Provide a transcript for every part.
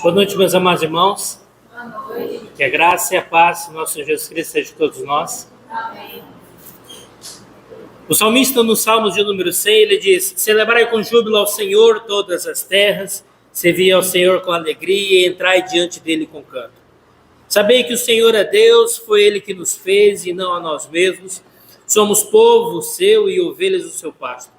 Boa noite, meus amados irmãos. Boa noite. Que a graça e a paz do nosso Senhor Jesus Cristo seja de todos nós. Amém. O salmista, no Salmos de número 100, ele diz: celebrai com júbilo ao Senhor todas as terras, servi ao Senhor com alegria e entrai diante dele com canto. Sabei que o Senhor é Deus, foi ele que nos fez e não a nós mesmos. Somos povo seu e ovelhas do seu pasto.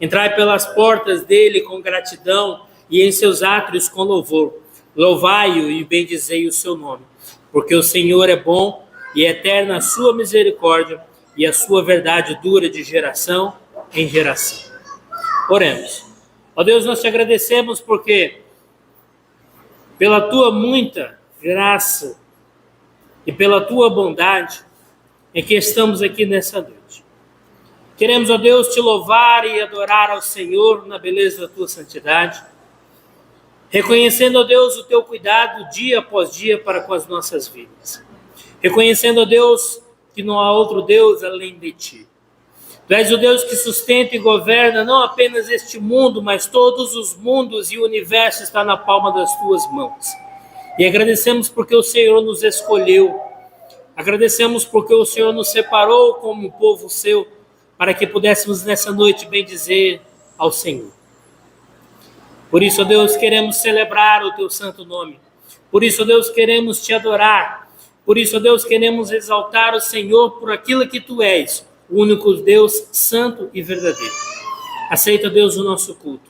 Entrai pelas portas dele com gratidão e em seus átrios com louvor. Louvai-o e bendizei o seu nome, porque o Senhor é bom e eterna a sua misericórdia e a sua verdade dura de geração em geração. Oremos. Ó Deus, nós te agradecemos porque pela tua muita graça e pela tua bondade é que estamos aqui nessa noite. Queremos, ó Deus, te louvar e adorar ao Senhor na beleza da tua santidade, reconhecendo, ó Deus, o teu cuidado dia após dia para com as nossas vidas. Reconhecendo, ó Deus, que não há outro Deus além de ti. Tu és o Deus que sustenta e governa não apenas este mundo, mas todos os mundos e o universo está na palma das tuas mãos. E agradecemos porque o Senhor nos escolheu. Agradecemos porque o Senhor nos separou como povo seu, para que pudéssemos nessa noite bendizer ao Senhor. Por isso, ó Deus, queremos celebrar o teu santo nome. Por isso, ó Deus, queremos te adorar. Por isso, ó Deus, queremos exaltar o Senhor por aquilo que tu és, o único Deus santo e verdadeiro. Aceita, Deus, o nosso culto.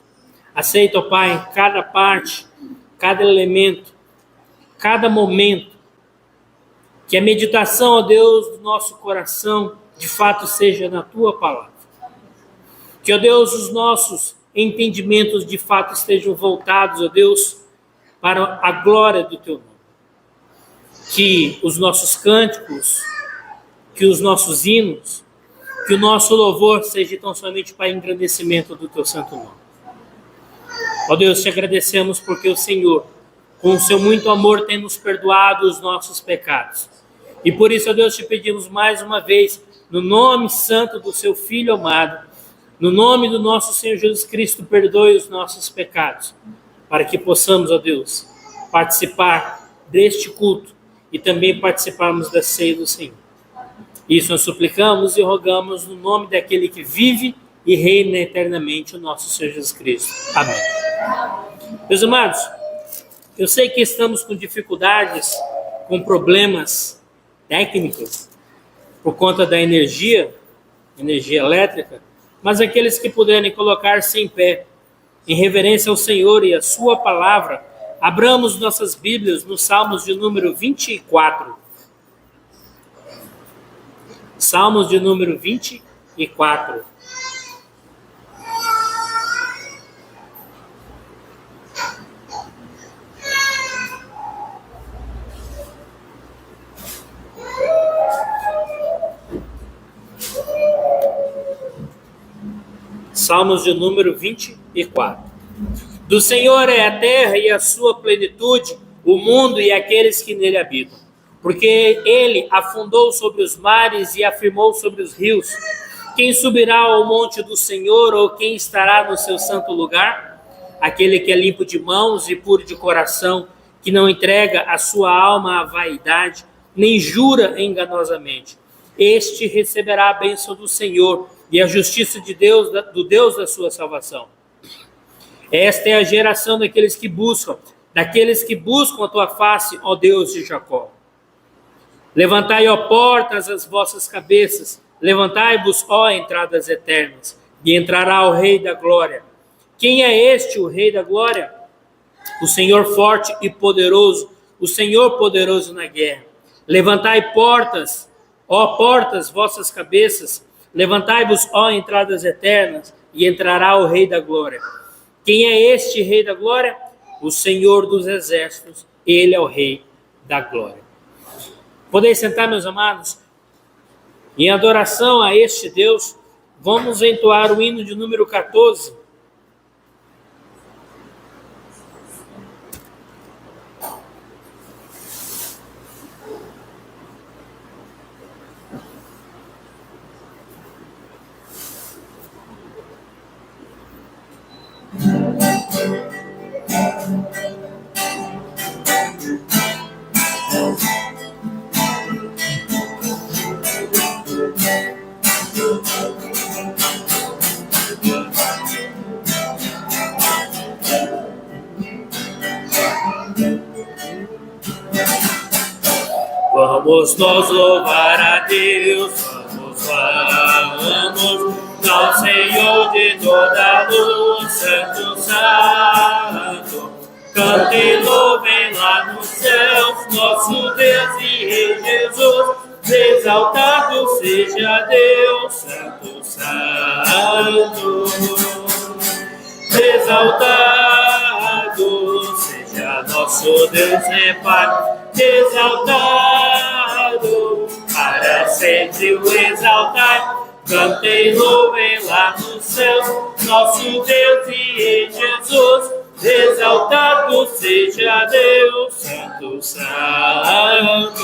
Aceita, ó Pai, cada parte, cada elemento, cada momento. Que a meditação, ó Deus, do nosso coração, de fato, seja na tua palavra. Que, ó Deus, os nossos entendimentos de fato estejam voltados, ó Deus, para a glória do teu nome. Que os nossos cânticos, que os nossos hinos, que o nosso louvor seja tão somente para engrandecimento do teu santo nome. Ó Deus, te agradecemos porque o Senhor, com o seu muito amor, tem nos perdoado os nossos pecados. E por isso, ó Deus, te pedimos mais uma vez, no nome santo do seu Filho amado, no nome do nosso Senhor Jesus Cristo, perdoe os nossos pecados, para que possamos, ó Deus, participar deste culto e também participarmos da ceia do Senhor. Isso nós suplicamos e rogamos no nome daquele que vive e reina eternamente, o nosso Senhor Jesus Cristo. Amém. Meus amados, eu sei que estamos com dificuldades, com problemas técnicos, por conta da energia elétrica, mas aqueles que puderem colocar-se em pé, em reverência ao Senhor e à sua palavra, abramos nossas Bíblias no Salmos de número 24. Salmos de número 24. Salmos de número 24. Do Senhor é a terra e a sua plenitude, o mundo e aqueles que nele habitam. Porque ele afundou sobre os mares e afirmou sobre os rios. Quem subirá ao monte do Senhor ou quem estará no seu santo lugar? Aquele que é limpo de mãos e puro de coração, que não entrega a sua alma à vaidade, nem jura enganosamente. Este receberá a bênção do Senhor e a justiça de Deus, do Deus da sua salvação. Esta é a geração daqueles que buscam a tua face, ó Deus de Jacó. Levantai, ó portas, as vossas cabeças, levantai-vos, ó entradas eternas, e entrará o Rei da Glória. Quem é este, o Rei da Glória? O Senhor forte e poderoso, o Senhor poderoso na guerra. Levantai portas, ó portas, vossas cabeças, levantai-vos, ó entradas eternas, e entrará o Rei da Glória. Quem é este Rei da Glória? O Senhor dos Exércitos, ele é o Rei da Glória. Podeis sentar, meus amados? Em adoração a este Deus, vamos entoar o hino de número 14. Vamos nós louvar a Deus, vamos ao Senhor de toda a luz, Santo, Santo. Cantem, louvem lá nos céus, nosso Deus e Rei Jesus. Exaltado seja Deus, Santo, Santo. Exaltado seja nosso Deus e Pai. Exaltado para sempre o exaltai. Cantem, louvem lá no céu, nosso Deus e Rei Jesus. Exaltado seja Deus, Santo, Santo.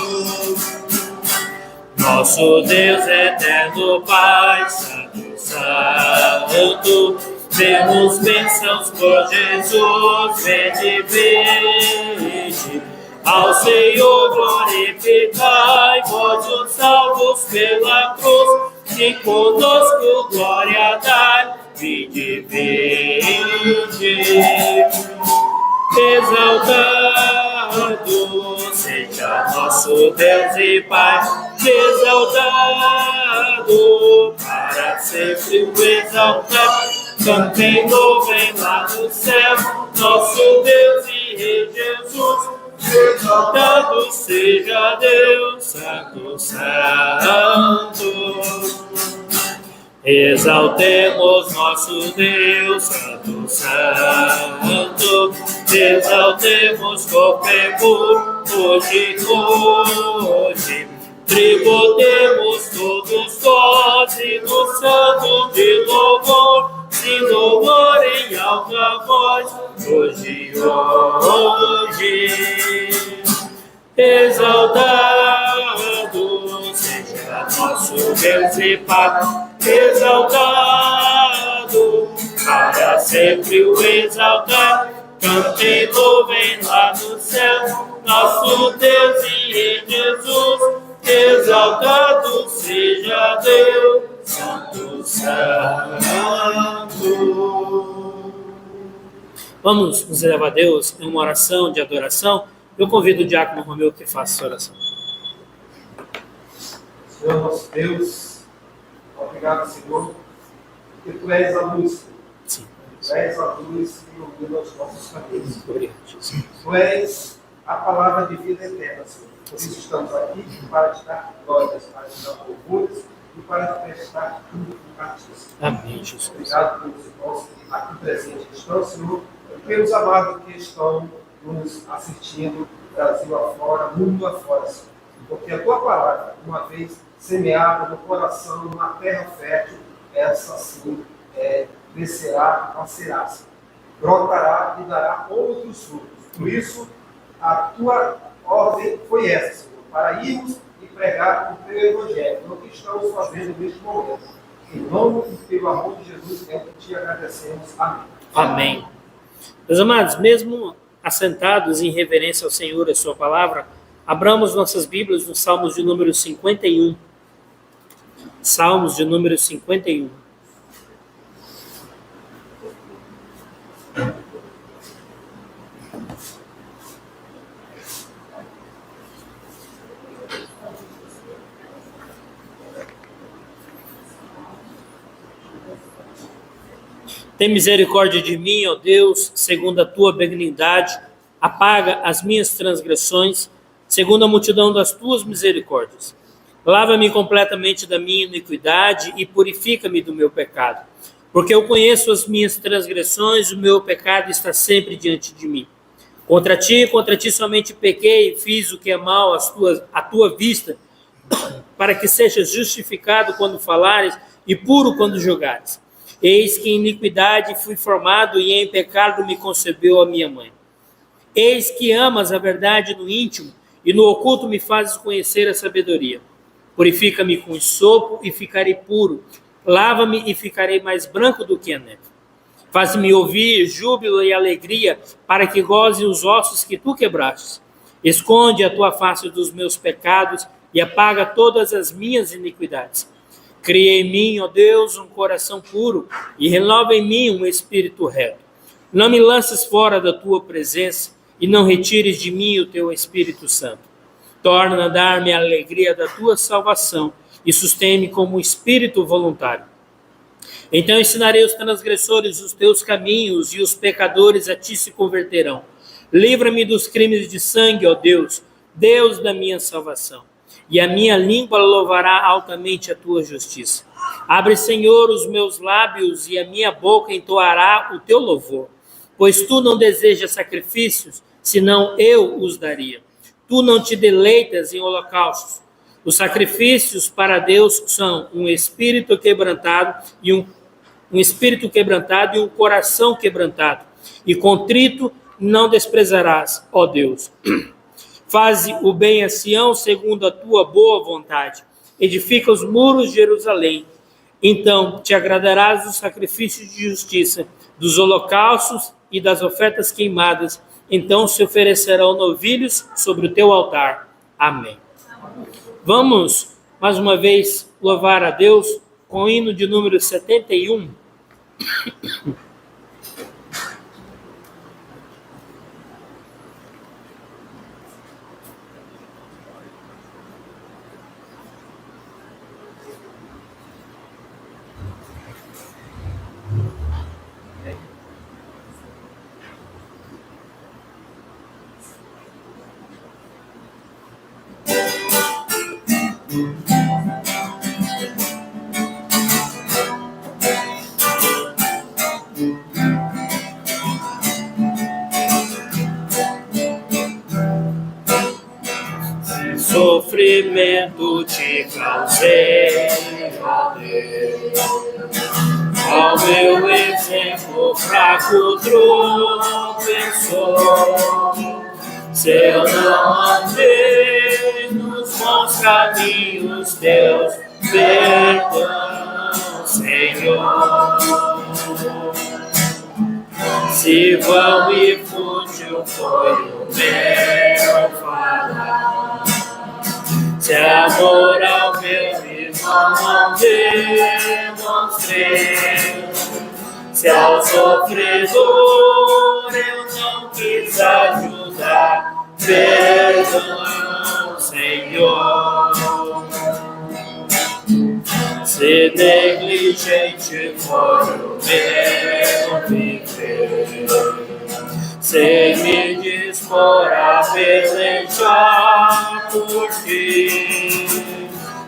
Nosso Deus eterno Pai, Santo, Santo. Demos bênçãos por Jesus, vede, vede. Ao Senhor glorificai, vós os salvos pela cruz, e conosco glória dai, vinde, vinde. Exaltado seja nosso Deus e Pai, exaltado para sempre o exaltar. Cantem, louvem lá no céu, nosso Deus e Rei Jesus. Exaltado seja Deus, Santo, Santo. Exaltemos nosso Deus, Santo, Santo. Exaltemos Copemu, hoje, hoje. Tributemos todos nós, no santo de louvor, de louvor em alta voz, hoje, hoje. Exaltado seja nosso Deus e Pai, exaltado para sempre o exaltar. Cantem, louvem lá no céu, nosso Deus e Rei Jesus. Exaltado seja Deus, Santo, Santo. Vamos nos elevar a Deus em uma oração de adoração. Eu convido o diácono Romeu que faça essa oração. Senhor nosso Deus, obrigado, Senhor, porque Tu és a luz. Sim. Tu és a luz que ilumina os nossos caminhos. Obrigado, Jesus. Tu és a palavra de vida eterna, Senhor. Por isso estamos aqui para te dar glórias, para te dar louvores e para te prestar tudo a Ti. Amém, Jesus. Obrigado pelos irmãos que aqui presentes estão, Senhor, e pelos amados que estão nos assistindo, Brasil afora, mundo afora, Senhor. Porque a Tua palavra, uma vez semeada no coração, numa terra fértil, essa sim crescerá, nascerá, Senhor. Brotará e dará outros frutos. Por isso, a Tua ordem foi essa, Senhor, para irmos e pregar o Teu Evangelho, no que estamos fazendo neste momento. Em nome e pelo amor de Jesus, é que Te agradecemos. Amém. Amém. Meus amados, mesmo assentados em reverência ao Senhor e a sua palavra, abramos nossas Bíblias no Salmos de número 51. Salmos de número 51. Tem misericórdia de mim, ó Deus, segundo a tua benignidade, apaga as minhas transgressões, segundo a multidão das tuas misericórdias. Lava-me completamente da minha iniquidade e purifica-me do meu pecado. Porque eu conheço as minhas transgressões, o meu pecado está sempre diante de mim. Contra ti somente pequei e fiz o que é mal à tua vista, para que sejas justificado quando falares e puro quando julgares. Eis que em iniquidade fui formado e em pecado me concebeu a minha mãe. Eis que amas a verdade no íntimo e no oculto me fazes conhecer a sabedoria. Purifica-me com sopo e ficarei puro. Lava-me e ficarei mais branco do que a neve. Faz-me ouvir júbilo e alegria para que goze os ossos que tu quebraste. Esconde a tua face dos meus pecados e apaga todas as minhas iniquidades. Cria em mim, ó Deus, um coração puro e renova em mim um espírito reto. Não me lances fora da tua presença e não retires de mim o teu Espírito Santo. Torna a dar-me a alegria da tua salvação e sustém-me como um espírito voluntário. Então ensinarei os transgressores os teus caminhos, e os pecadores a ti se converterão. Livra-me dos crimes de sangue, ó Deus, Deus da minha salvação. E a minha língua louvará altamente a tua justiça. Abre, Senhor, os meus lábios, e a minha boca entoará o teu louvor. Pois tu não desejas sacrifícios, senão eu os daria. Tu não te deleitas em holocaustos. Os sacrifícios para Deus são um espírito quebrantado e um coração quebrantado. E contrito não desprezarás, ó Deus. Faze o bem a Sião segundo a tua boa vontade. Edifica os muros de Jerusalém. Então te agradarás dos sacrifícios de justiça, dos holocaustos e das ofertas queimadas. Então se oferecerão novilhos sobre o teu altar. Amém. Vamos, mais uma vez, louvar a Deus com o hino de número 71. Sofrimento te causei, ó Deus. Ao meu exemplo fraco tropeçou. Se eu não andei nos bons caminhos teus, perdão, Senhor. Se vão e fútil foi o meu falar, se amor ao meu irmão não demonstrei, se ao sofredor eu não quis ajudar, perdão, Senhor. Se negligente foi o meu viver, sem me dispor a pelejar por ti,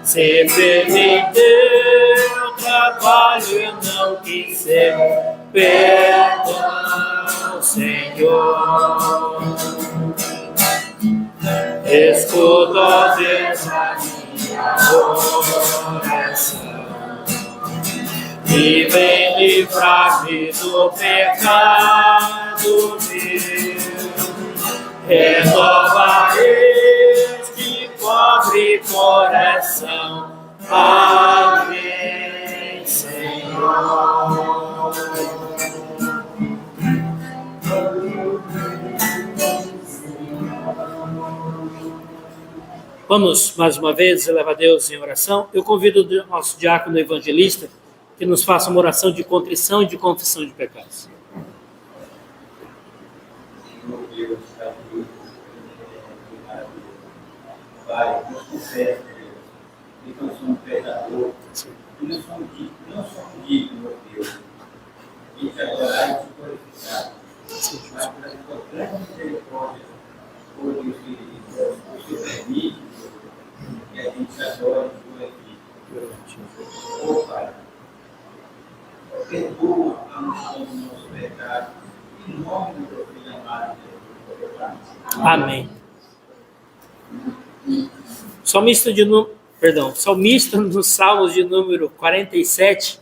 se permitir o trabalho eu não quis ser, perdão, Senhor. Escuta, ó Deus, a minha oração e vem livrar-me do pecado vil. Renova este pobre coração. Amém, Senhor. Vamos, mais uma vez, elevar a Deus em oração. Eu convido o nosso diácono evangelista que nos faça uma oração de contrição e de confissão de pecados. Senhor Deus, Pai, nos confessa, Deus, que nós somos pecadores, que não somos dignos, meu Deus, de te adorar e te glorificar. Mas pela tua grande misericórdia, ó Deus querido, o Senhor permite que a gente te adore e te glorifique. Ó Pai, perdoa a noção do nosso pecado, em nome do teu filho amado, Jesus. Amém. Salmista nos Salmos de número 47,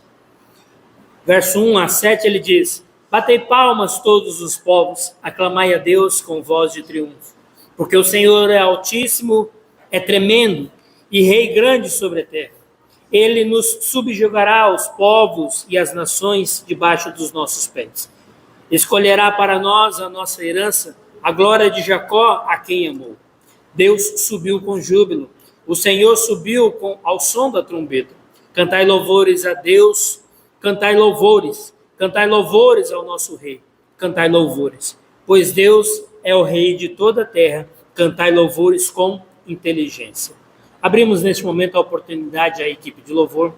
verso 1 a 7, ele diz: batei palmas todos os povos, aclamai a Deus com voz de triunfo, porque o Senhor é altíssimo, é tremendo, e rei grande sobre a terra. Ele nos subjugará os povos e as nações debaixo dos nossos pés. Escolherá para nós a nossa herança, a glória de Jacó, a quem amou. Deus subiu com júbilo, o Senhor subiu ao som da trombeta. Cantai louvores a Deus, cantai louvores ao nosso Rei, cantai louvores, pois Deus é o Rei de toda a terra, cantai louvores com inteligência. Abrimos neste momento a oportunidade à equipe de louvor.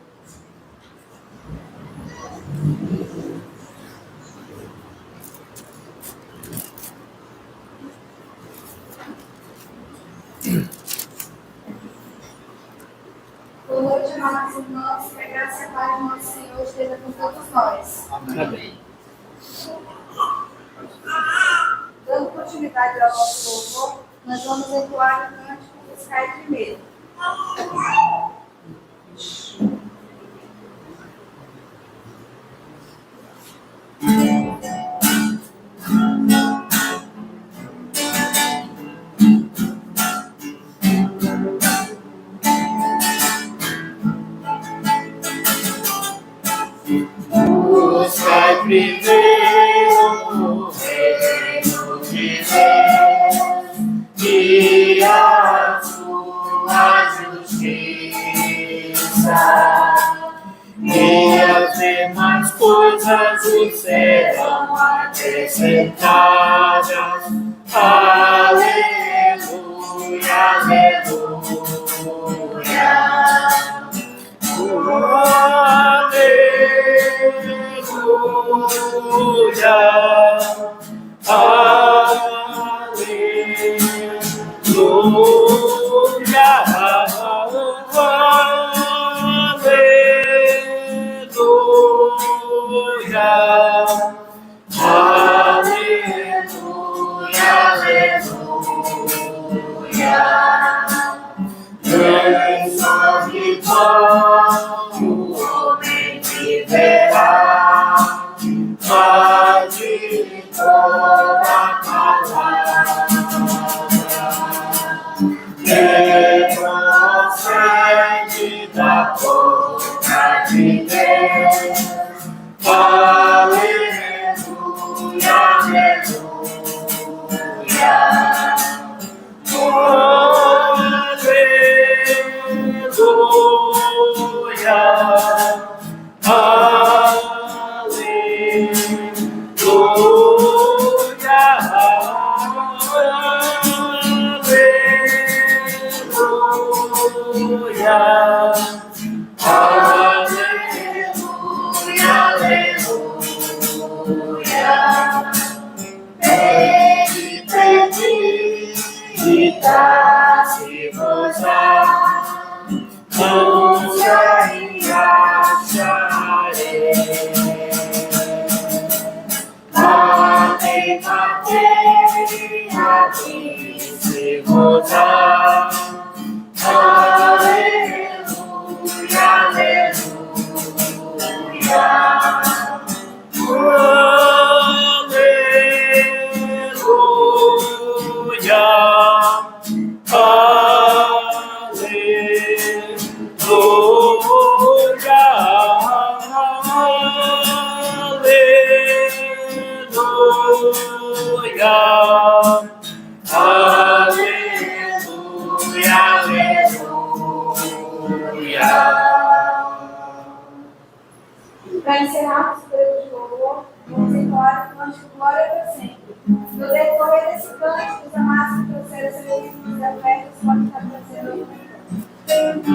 Boa noite, amados irmãos, que a graça e a paz do nosso Senhor esteja com todos nós. Amém. Dando continuidade ao nosso louvor, nós vamos entoar o cântico Buscai primeiro. Buscai primeiro o reino de Deus e a sua justiça, e as demais coisas vos serão acrescentadas. Aleluia, aleluia. Grande só de pão o homem viverá, mas de toda palavra que procede da boca de Deus. Aleluia, aleluia. Para encerrarmos o período de louvor, vamos entoar o cântico Glória para Sempre. No decorrer desse cântico, os amados que trouxeram seus livros e afetos podem estar trazendo outro cântico.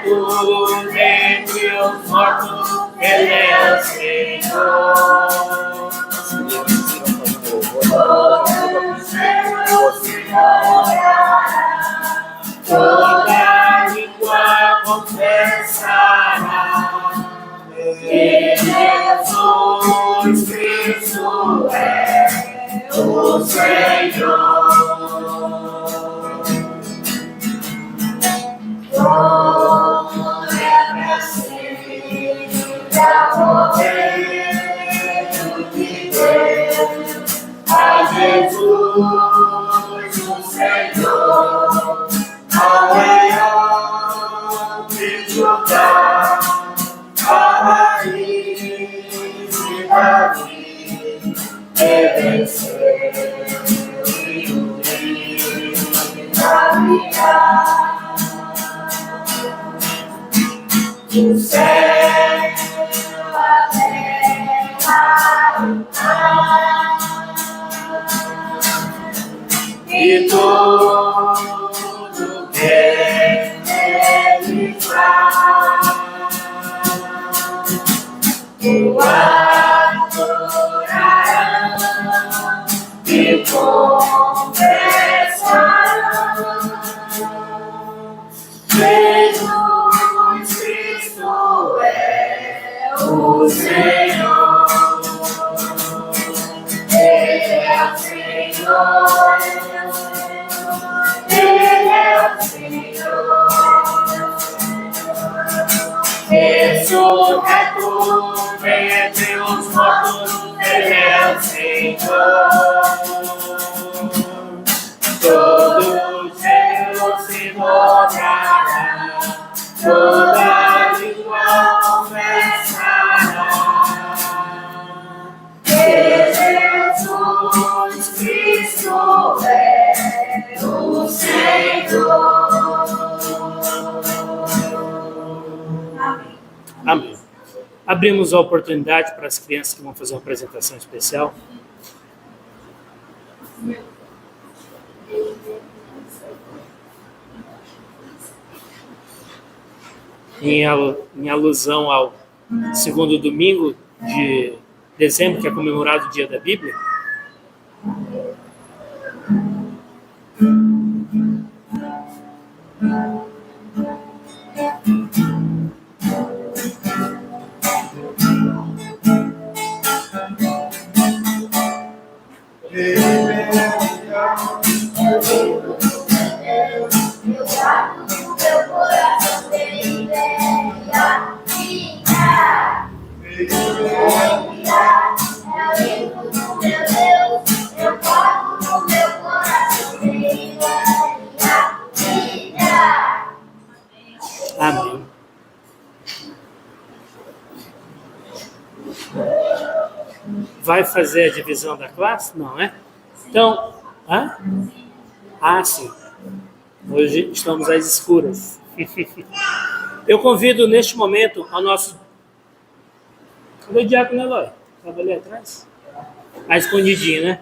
ressuscitou dentre os mortos, Ele é o Senhor. Toda língua confessará que Jesus Cristo é o Senhor. Glória pra sempre ao Cordeiro de Deus, a Jesus o Senhor, ao Leão de Judá, a raiz de Davi, que venceu e o o céu, a terra, o mar, e tudo que Ele faz, o adorarão e confessarão. Jesus Cristo é o Senhor, Ele é o Senhor, Ele é o Senhor, ressurreto vem entre os mortos, Ele é o Senhor. Todo gelo se dobrará, toda língua confessará que Jesus Cristo é o Senhor. Amém. Amém. Abrimos a oportunidade para as crianças que vão fazer uma apresentação especial. Em alusão ao segundo domingo de dezembro, que é comemorado o Dia da Bíblia. Amém. Vai fazer a divisão da classe? Não, é? Então, sim. Hoje estamos às escuras. Eu convido neste momento ao nosso... Cadê o diácono Eloy? Estava ali atrás? Escondidinho, né?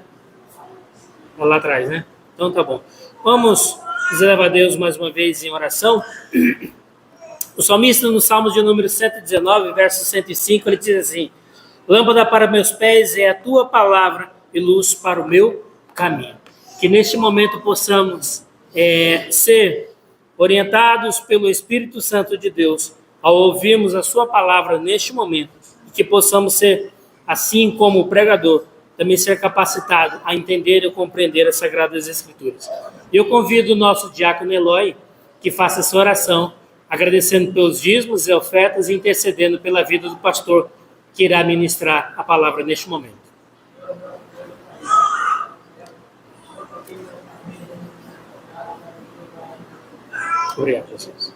Tá lá atrás, né? Então tá bom. Vamos nos levar a Deus mais uma vez em oração. O salmista, no Salmo de número 119, verso 105, ele diz assim: lâmpada para meus pés é a tua palavra e luz para o meu caminho. Que neste momento possamos ser orientados pelo Espírito Santo de Deus ao ouvirmos a sua palavra neste momento. E que possamos ser, assim como o pregador, também ser capacitado a entender e compreender as Sagradas Escrituras. Eu convido o nosso diácono Eloy que faça essa oração, agradecendo pelos dízimos e ofertas e intercedendo pela vida do pastor que irá ministrar a palavra neste momento. Obrigado, Jesus.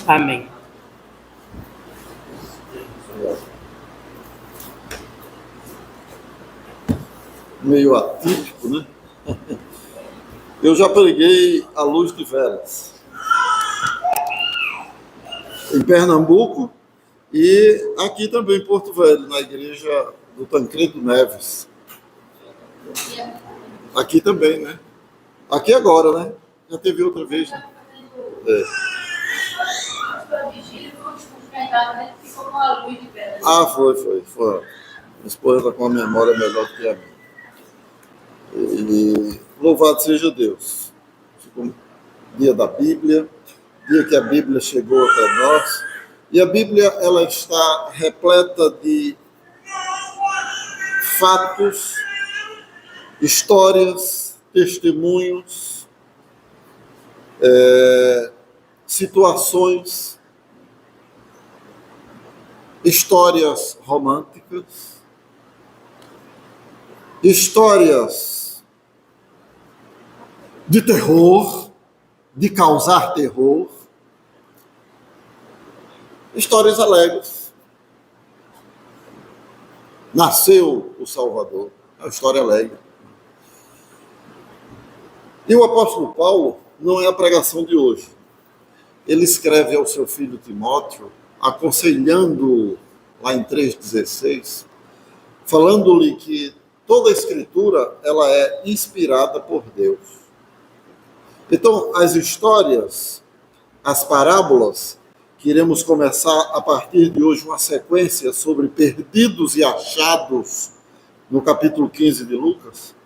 Amém. meio atípico, né? Eu já preguei à luz de velas em Pernambuco e aqui também em Porto Velho, na igreja do Tancredo Neves. Aqui também, né? Aqui agora, né? Já teve outra vez, né? É. Ah, foi. Minha esposa está com a memória melhor que a minha. E louvado seja Deus. Dia da Bíblia, dia que a Bíblia chegou até nós. E a Bíblia, ela está repleta de fatos, histórias, testemunhos, situações, histórias românticas, histórias de terror, de causar terror, histórias alegres. Nasceu o Salvador, é uma história alegre. E o apóstolo Paulo não é a pregação de hoje. Ele escreve ao seu filho Timóteo, aconselhando lá em 3,16, falando-lhe que toda a Escritura ela é inspirada por Deus. Então, as histórias, as parábolas, que iremos começar a partir de hoje uma sequência sobre perdidos e achados, no capítulo 15 de Lucas,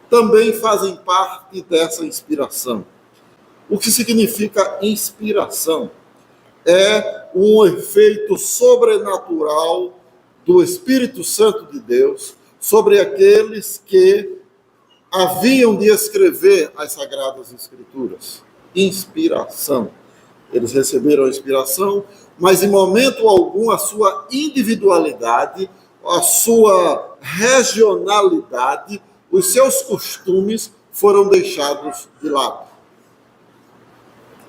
também fazem parte dessa inspiração. O que significa inspiração? É um efeito sobrenatural do Espírito Santo de Deus sobre aqueles que haviam de escrever as Sagradas Escrituras. Inspiração. Eles receberam a inspiração, mas em momento algum a sua individualidade, a sua regionalidade, os seus costumes foram deixados de lado.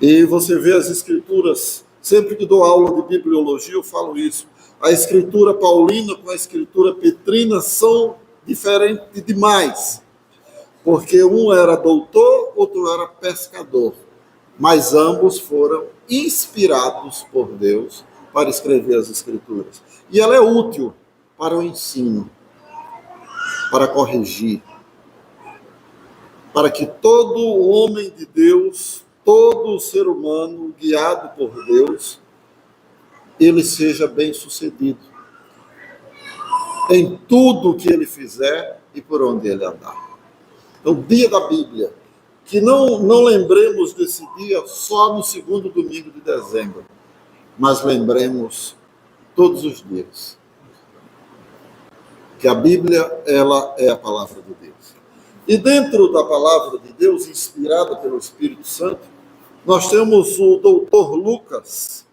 E você vê as Escrituras, sempre que dou aula de bibliologia eu falo isso, a Escritura paulina com a Escritura petrina são diferentes demais, porque um era doutor, outro era pescador, mas ambos foram inspirados por Deus para escrever as Escrituras. E ela é útil para o ensino, para corrigir, para que todo homem de Deus, todo ser humano guiado por Deus, ele seja bem-sucedido em tudo que ele fizer e por onde ele andar. Então, o dia da Bíblia, que não lembremos desse dia só no segundo domingo de dezembro, mas lembremos todos os dias que a Bíblia, ela é a palavra de Deus. E dentro da palavra de Deus, inspirada pelo Espírito Santo, nós temos o doutor Lucas,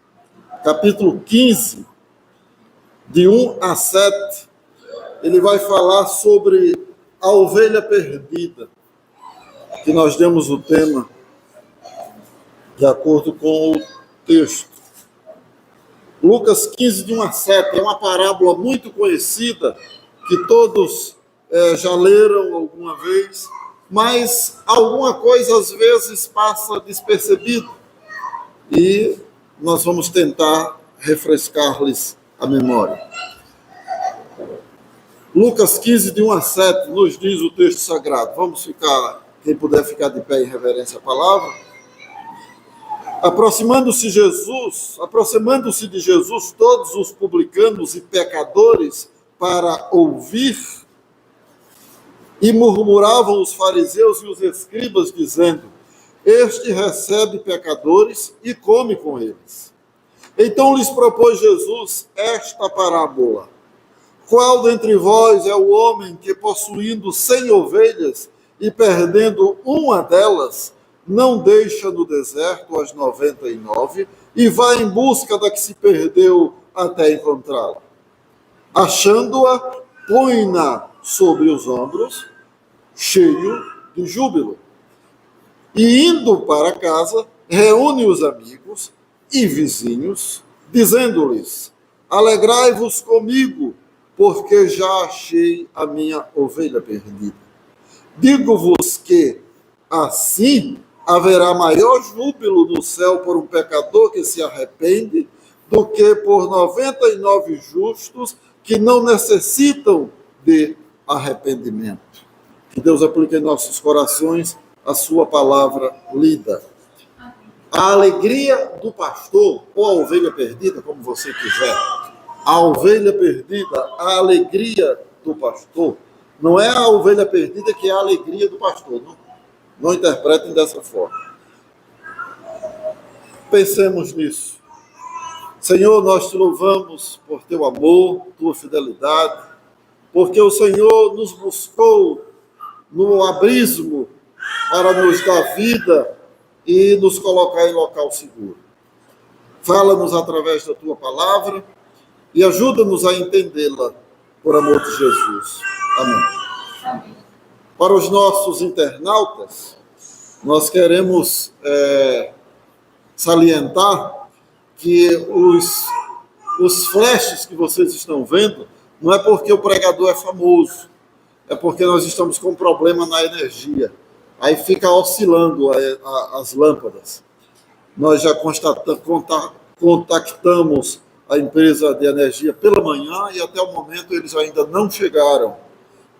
capítulo 15, de 1 a 7. Ele vai falar sobre a ovelha perdida, que nós demos o tema de acordo com o texto. Lucas 15, de 1 a 7, é uma parábola muito conhecida, que todos já leram alguma vez, mas alguma coisa às vezes passa despercebido, e nós vamos tentar refrescar-lhes a memória. Lucas 15, de 1 a 7, nos diz o texto sagrado. Vamos ficar, quem puder ficar de pé em reverência à palavra. Aproximando-se de Jesus, todos os publicanos e pecadores para ouvir, e murmuravam os fariseus e os escribas, dizendo: este recebe pecadores e come com eles. Então lhes propôs Jesus esta parábola: qual dentre vós é o homem que, possuindo 100 ovelhas e perdendo uma delas, não deixa no deserto as 99 e vai em busca da que se perdeu até encontrá-la? Achando-a, põe-na sobre os ombros, cheio de júbilo. E indo para casa, reúne os amigos e vizinhos, dizendo-lhes: alegrai-vos comigo, porque já achei a minha ovelha perdida. Digo-vos que, assim, haverá maior júbilo no céu por um pecador que se arrepende do que por 99 justos que não necessitam de arrependimento. Que Deus aplique em nossos corações a sua palavra lida. A alegria do pastor, ou a ovelha perdida, como você quiser, a ovelha perdida, a alegria do pastor, não é a ovelha perdida que é a alegria do pastor, não interpretem dessa forma. Pensemos nisso. Senhor, nós te louvamos por teu amor, tua fidelidade, porque o Senhor nos buscou no abismo para nos dar vida e nos colocar em local seguro. Fala-nos através da tua palavra e ajuda-nos a entendê-la, por amor de Jesus. Amém. Amém. Para os nossos internautas, nós queremos salientar que os flashes que vocês estão vendo não é porque o pregador é famoso, é porque nós estamos com um problema na energia. Aí fica oscilando as lâmpadas. Nós já contactamos a empresa de energia pela manhã e até o momento eles ainda não chegaram.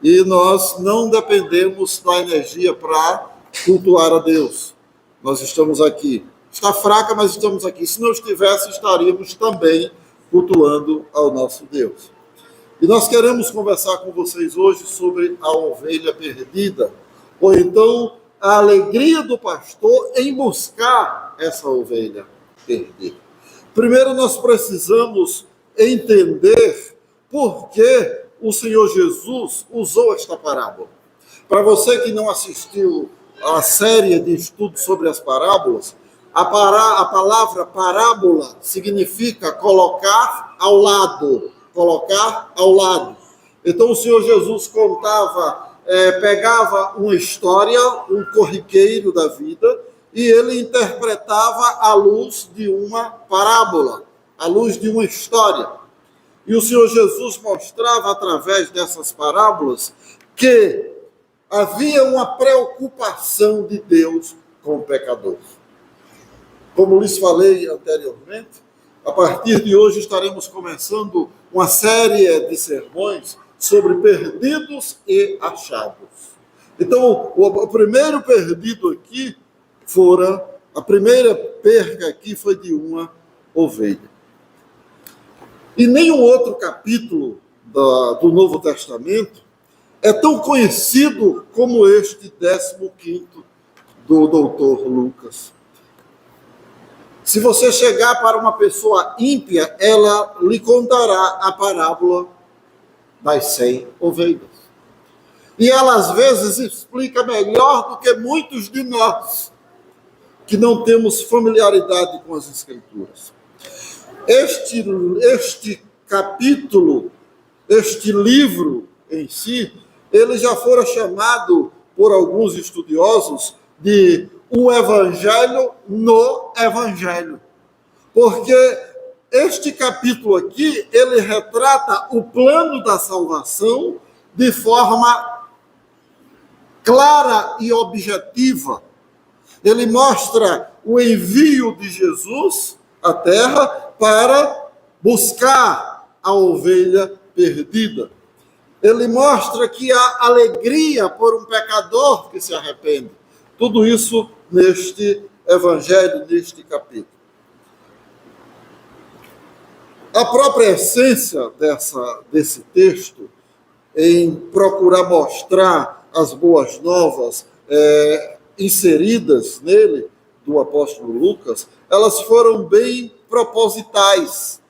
E nós não dependemos da energia para cultuar a Deus. Nós estamos aqui. Está fraca, mas estamos aqui. Se não estivesse, estaríamos também cultuando ao nosso Deus. E nós queremos conversar com vocês hoje sobre a ovelha perdida, ou então a alegria do pastor em buscar essa ovelha perdida. Primeiro, nós precisamos entender por que o Senhor Jesus usou esta parábola. Para você que não assistiu à série de estudos sobre as parábolas, a palavra parábola significa colocar ao lado. Colocar ao lado. Então, o Senhor Jesus pegava uma história, um corriqueiro da vida, e ele interpretava à luz de uma parábola, à luz de uma história. E o Senhor Jesus mostrava, através dessas parábolas, que havia uma preocupação de Deus com o pecador. Como lhes falei anteriormente, a partir de hoje estaremos começando uma série de sermões sobre perdidos e achados. Então, o primeiro perdido aqui a primeira perca aqui foi de uma ovelha. E nenhum outro capítulo do Novo Testamento é tão conhecido como este 15º do doutor Lucas. Se você chegar para uma pessoa ímpia, ela lhe contará a parábola das 100 ovelhas. E ela, às vezes, explica melhor do que muitos de nós, que não temos familiaridade com as Escrituras. Este capítulo, este livro em si, ele já fora chamado, por alguns estudiosos, de o Evangelho no Evangelho. Porque este capítulo aqui, ele retrata o plano da salvação de forma clara e objetiva. Ele mostra o envio de Jesus à terra para buscar a ovelha perdida. Ele mostra que há alegria por um pecador que se arrepende. Tudo isso neste evangelho, neste capítulo. A própria essência desse texto, em procurar mostrar as boas novas inseridas nele, do apóstolo Lucas, elas foram bem propositais.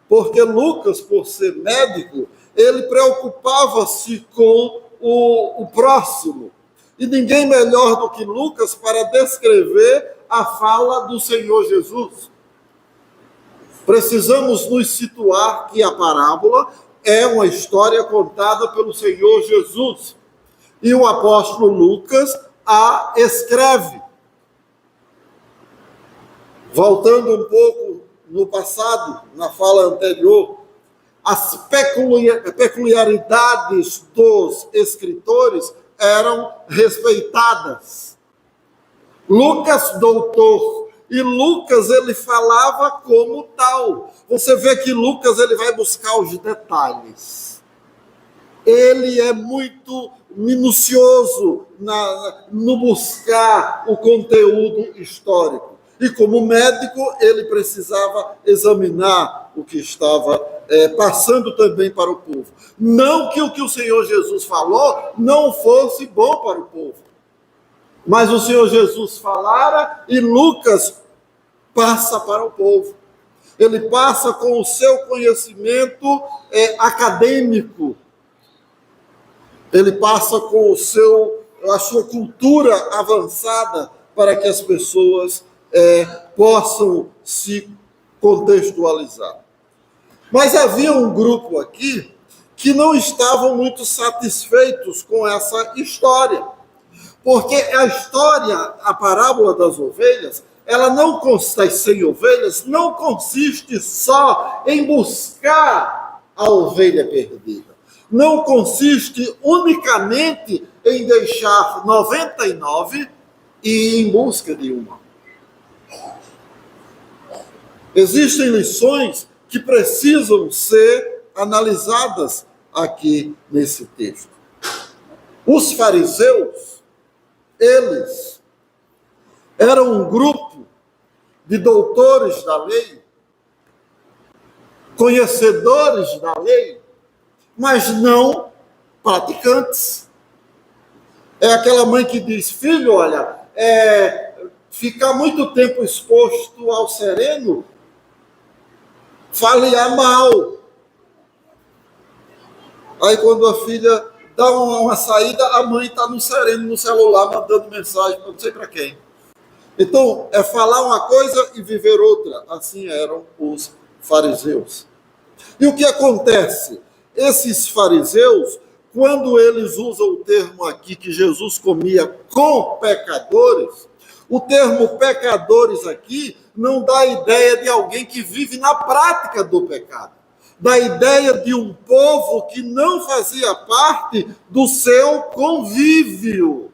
Porque Lucas, por ser médico, ele preocupava-se com o próximo. E ninguém melhor do que Lucas para descrever a fala do Senhor Jesus. Precisamos nos situar que a parábola é uma história contada pelo Senhor Jesus. E o apóstolo Lucas a escreve. Voltando um pouco no passado, na fala anterior, as peculiaridades dos escritores eram respeitadas. Lucas, doutor, e Lucas ele falava como tal. Você vê que Lucas ele vai buscar os detalhes. Ele é muito minucioso no buscar o conteúdo histórico. E como médico, ele precisava examinar o que estava passando também para o povo. Não que o que o Senhor Jesus falou não fosse bom para o povo. Mas o Senhor Jesus falara e Lucas passa para o povo. Ele passa com o seu conhecimento acadêmico. Ele passa com a sua cultura avançada para que as pessoas possam se contextualizar. Mas havia um grupo aqui que não estavam muito satisfeitos com essa história. Porque a história, a parábola das ovelhas, ela não consiste, 100 ovelhas, não consiste só em buscar a ovelha perdida. Não consiste unicamente em deixar 99 e ir em busca de uma. Existem lições que precisam ser analisadas aqui nesse texto. Os fariseus, eles eram um grupo de doutores da lei, conhecedores da lei, mas não praticantes. É aquela mãe que diz, filho, olha, ficar muito tempo exposto ao sereno falear mal. Aí quando a filha dá uma saída, a mãe está no sereno, no celular, mandando mensagem, não sei para quem. Então, é falar uma coisa e viver outra. Assim eram os fariseus. E o que acontece? Esses fariseus, quando eles usam o termo aqui que Jesus comia com pecadores, o termo pecadores aqui não dá a ideia de alguém que vive na prática do pecado. Dá a ideia de um povo que não fazia parte do seu convívio.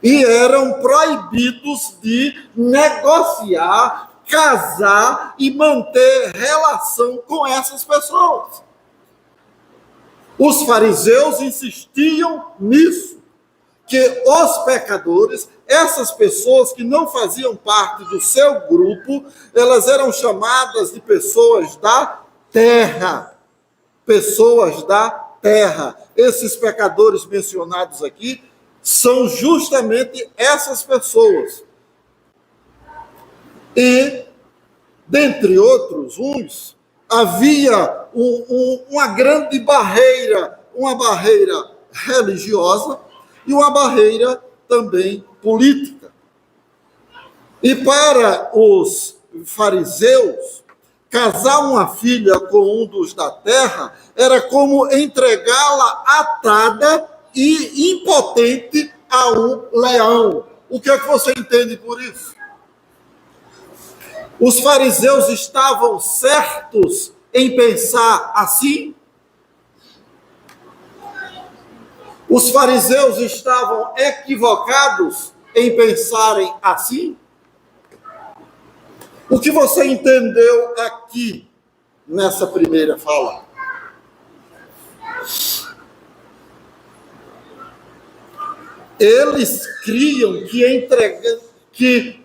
E eram proibidos de negociar, casar e manter relação com essas pessoas. Os fariseus insistiam nisso, que os pecadores, essas pessoas que não faziam parte do seu grupo, elas eram chamadas de pessoas da terra. Pessoas da terra. Esses pecadores mencionados aqui são justamente essas pessoas. E, dentre outros uns, havia uma grande barreira, uma barreira religiosa e uma barreira também política. E para os fariseus, casar uma filha com um dos da terra era como entregá-la atada e impotente a um leão. O que é que você entende por isso? Os fariseus estavam certos em pensar assim? Os fariseus estavam equivocados em pensarem assim? O que você entendeu aqui nessa primeira fala? Eles criam que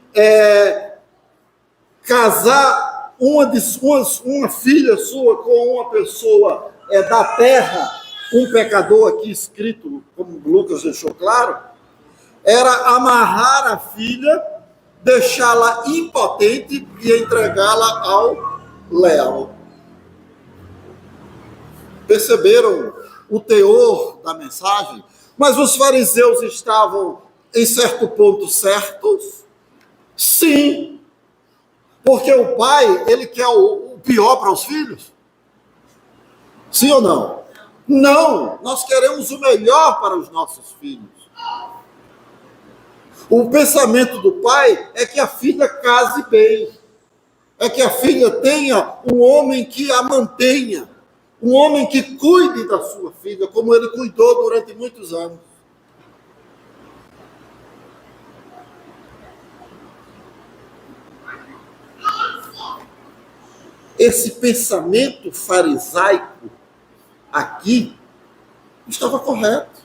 casar uma filha sua com uma pessoa da terra, um pecador aqui escrito, como Lucas deixou claro, era amarrar a filha, deixá-la impotente e entregá-la ao leão. Perceberam o teor da mensagem? Mas os fariseus estavam, em certo ponto, certos? Sim. Porque o pai, ele quer o pior para os filhos? Sim ou não? Não. Nós queremos o melhor para os nossos filhos. O pensamento do pai é que a filha case bem. é que a filha tenha um homem que a mantenha, um homem que cuide da sua filha, como ele cuidou durante muitos anos. Esse pensamento farisaico aqui estava correto.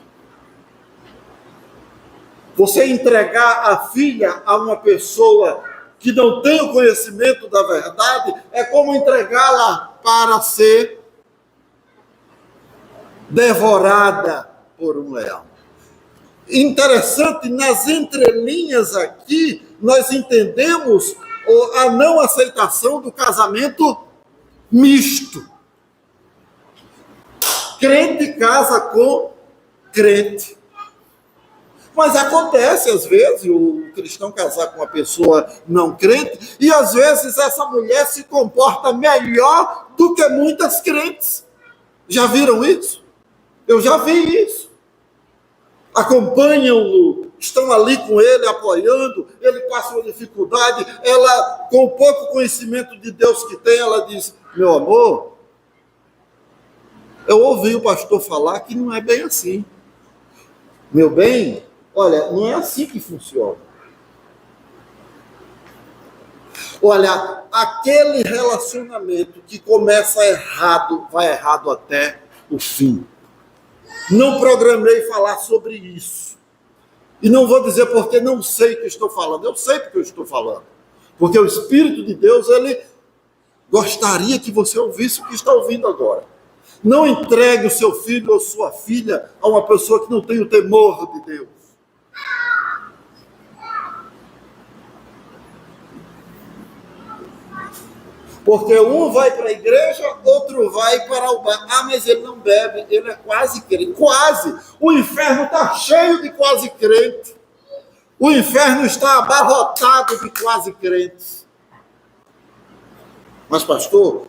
Você entregar a filha a uma pessoa que não tem o conhecimento da verdade é como entregá-la para ser devorada por um leão. Interessante, nas entrelinhas aqui, nós entendemos a não aceitação do casamento misto. Crente casa com crente. Mas acontece, às vezes, o cristão casar com uma pessoa não crente, e às vezes essa mulher se comporta melhor do que muitas crentes. Já viram isso? Eu já vi isso. Acompanham-no, estão ali com ele, apoiando, ele passa uma dificuldade, ela, com o pouco conhecimento de Deus que tem, ela diz: meu amor, eu ouvi o pastor falar que não é bem assim. Meu bem, olha, não é assim que funciona. Olha, aquele relacionamento que começa errado, vai errado até o fim. Não programei falar sobre isso. E não vou dizer porque não sei o que estou falando. Eu sei porque eu estou falando. Porque o Espírito de Deus, ele gostaria que você ouvisse o que está ouvindo agora. Não entregue o seu filho ou sua filha a uma pessoa que não tem o temor de Deus. Porque um vai para a igreja, outro vai para o bar. Ah, mas ele não bebe, ele é quase crente. Quase! O inferno está cheio de quase crente. O inferno está abarrotado de quase crentes. Mas, pastor,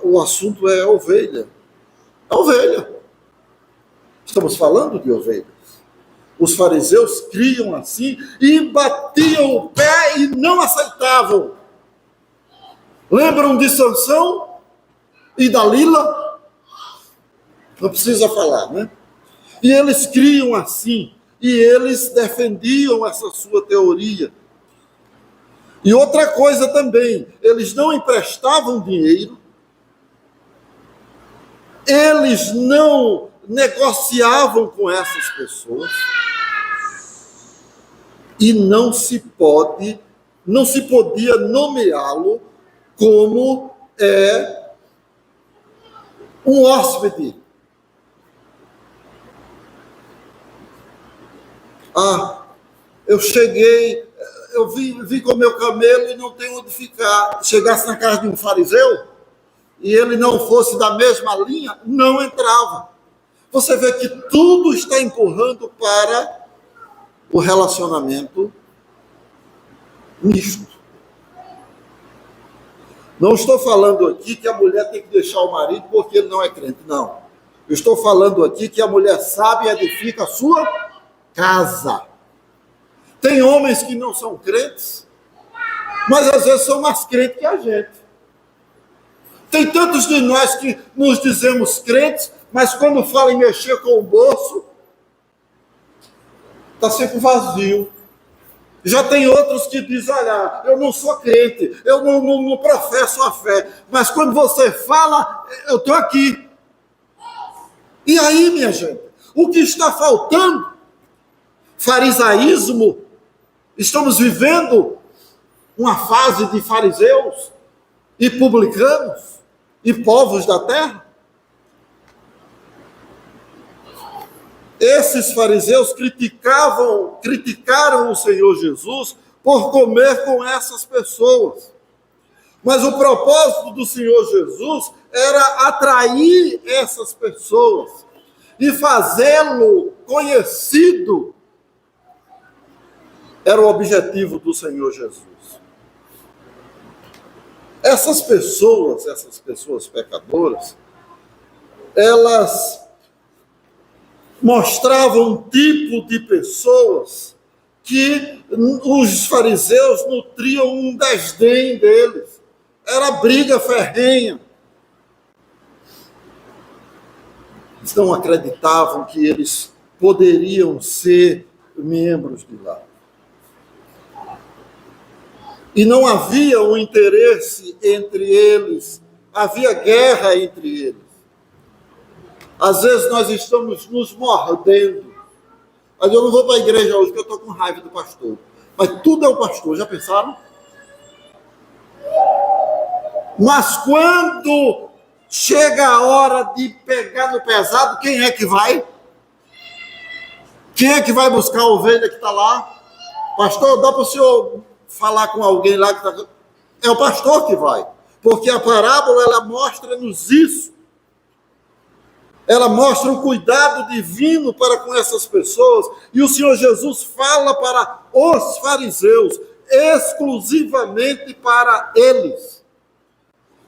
o assunto é ovelha. É ovelha. Estamos falando de ovelhas. Os fariseus criam assim e batiam o pé e não aceitavam. Lembram de Sansão e Dalila? Não precisa falar, né? E eles criam assim, e eles defendiam essa sua teoria. E outra coisa também, eles não emprestavam dinheiro, eles não negociavam com essas pessoas, e não se podia nomeá-lo como um hóspede. Ah, eu cheguei, eu vim com o meu camelo e não tenho onde ficar. Chegasse na casa de um fariseu e ele não fosse da mesma linha, não entrava. Você vê que tudo está empurrando para o relacionamento misto. Não estou falando aqui que a mulher tem que deixar o marido porque ele não é crente, não. Eu estou falando aqui que a mulher sabe e edifica a sua casa. Tem homens que não são crentes, mas às vezes são mais crentes que a gente. Tem tantos de nós que nos dizemos crentes, mas quando fala em mexer com o bolso, está sempre vazio. Já tem outros que dizem: olha, eu não sou crente, eu não professo a fé, mas quando você fala, eu estou aqui. E aí, minha gente, o que está faltando? Farisaísmo? Estamos vivendo uma fase de fariseus e publicanos e povos da terra? Esses fariseus criticaram o Senhor Jesus por comer com essas pessoas. Mas o propósito do Senhor Jesus era atrair essas pessoas e fazê-lo conhecido. Era o objetivo do Senhor Jesus. Essas pessoas pecadoras, elas mostravam um tipo de pessoas que os fariseus nutriam um desdém deles. era briga ferrenha. Eles não acreditavam que eles poderiam ser membros de lá. E não havia um interesse entre eles, havia guerra entre eles. Às vezes nós estamos nos mordendo. Mas eu não vou para a igreja hoje porque eu estou com raiva do pastor. Mas tudo é o pastor, já pensaram? Mas quando chega a hora de pegar no pesado, quem é que vai? Quem é que vai buscar a ovelha que está lá? Pastor, dá para o senhor falar com alguém lá que está... É o pastor que vai. Porque a parábola, ela mostra-nos isso. Ela mostra um cuidado divino para com essas pessoas. E o Senhor Jesus fala para os fariseus, exclusivamente para eles.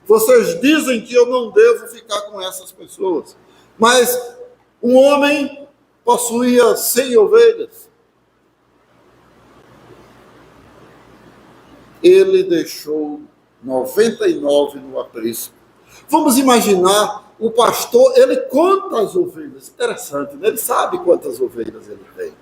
Vocês dizem que eu não devo ficar com essas pessoas. Mas um homem possuía 100 ovelhas. Ele deixou 99 no aprisco. Vamos imaginar... O pastor, ele conta as ovelhas. Interessante, né? Ele sabe quantas ovelhas ele tem.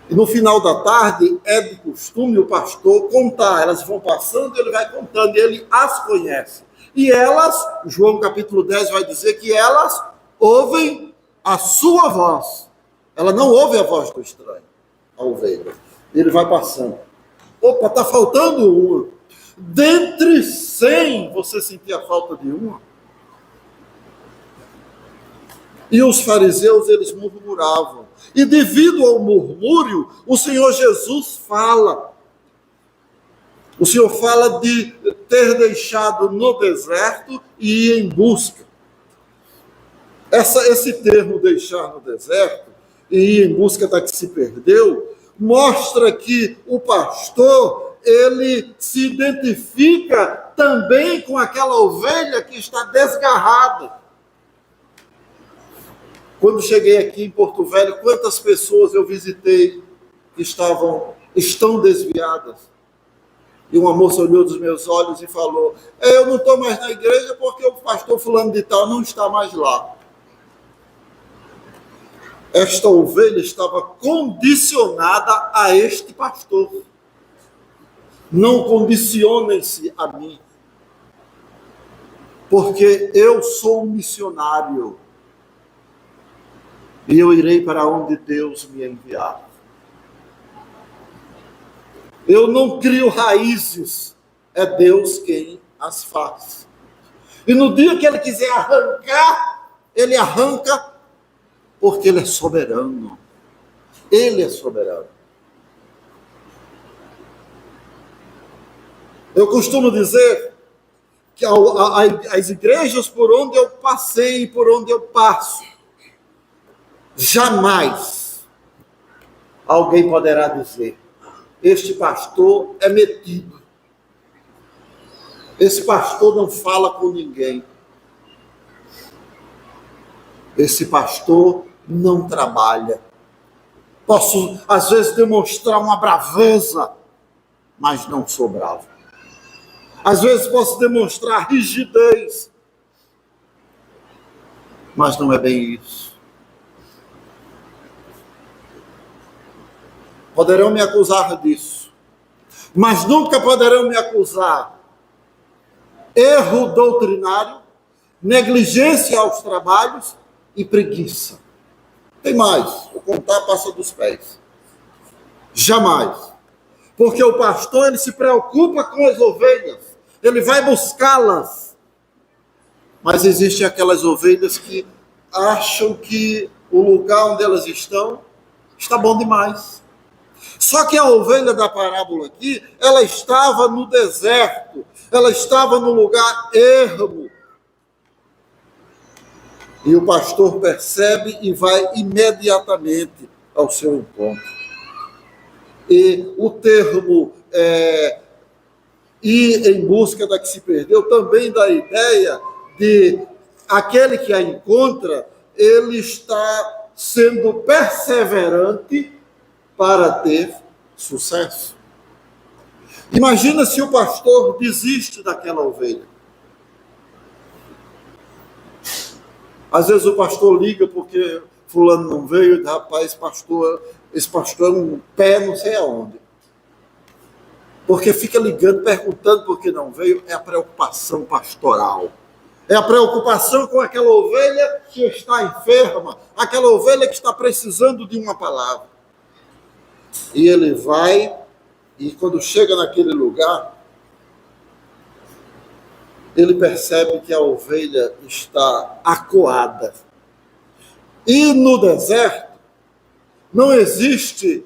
E no final da tarde, é de costume o pastor contar. Elas vão passando, ele vai contando, e ele as conhece. E elas, João capítulo 10 vai dizer que elas ouvem a sua voz. Ela não ouve a voz do estranho, a ovelha. Ele vai passando. Opa, está faltando uma. Dentre 100, você sentia a falta de uma? E os fariseus, eles murmuravam. E devido ao murmúrio, o Senhor Jesus fala. O Senhor fala de ter deixado no deserto e ir em busca. Esse termo, deixar no deserto e ir em busca da que se perdeu, mostra que o pastor... ele se identifica também com aquela ovelha que está desgarrada. Quando cheguei aqui em Porto Velho, quantas pessoas eu visitei que estão desviadas? E uma moça olhou dos meus olhos e falou, eu não estou mais na igreja porque o pastor fulano de tal não está mais lá. Esta ovelha estava condicionada a este pastor. Não condicionem-se a mim, porque eu sou um missionário e eu irei para onde Deus me enviar. Eu não crio raízes, é Deus quem as faz. E no dia que Ele quiser arrancar, Ele arranca, porque Ele é soberano. Ele é soberano. Eu costumo dizer que as igrejas por onde eu passei e por onde eu passo, jamais alguém poderá dizer, este pastor é metido, esse pastor não fala com ninguém, esse pastor não trabalha. Posso, às vezes, demonstrar uma braveza, mas não sou bravo. Às vezes posso demonstrar rigidez, mas não é bem isso. Poderão me acusar disso, mas nunca poderão me acusar erro doutrinário, negligência aos trabalhos e preguiça. Tem mais, vou contar, passa dos pés. Jamais. Porque o pastor, ele se preocupa com as ovelhas, ele vai buscá-las. Mas existem aquelas ovelhas que acham que o lugar onde elas estão está bom demais. Só que a ovelha da parábola aqui, ela estava no deserto, ela estava no lugar ermo. E o pastor percebe e vai imediatamente ao seu encontro. E o termo ir em busca da que se perdeu também dá a ideia de aquele que a encontra, ele está sendo perseverante para ter sucesso. Imagina se o pastor desiste daquela ovelha. Às vezes o pastor liga porque fulano não veio, e rapaz, esse pastor é um pé não sei aonde. Porque fica ligando, perguntando por que não veio, é a preocupação pastoral. É a preocupação com aquela ovelha que está enferma, aquela ovelha que está precisando de uma palavra. E ele vai, e quando chega naquele lugar, ele percebe que a ovelha está acuada. E no deserto não existe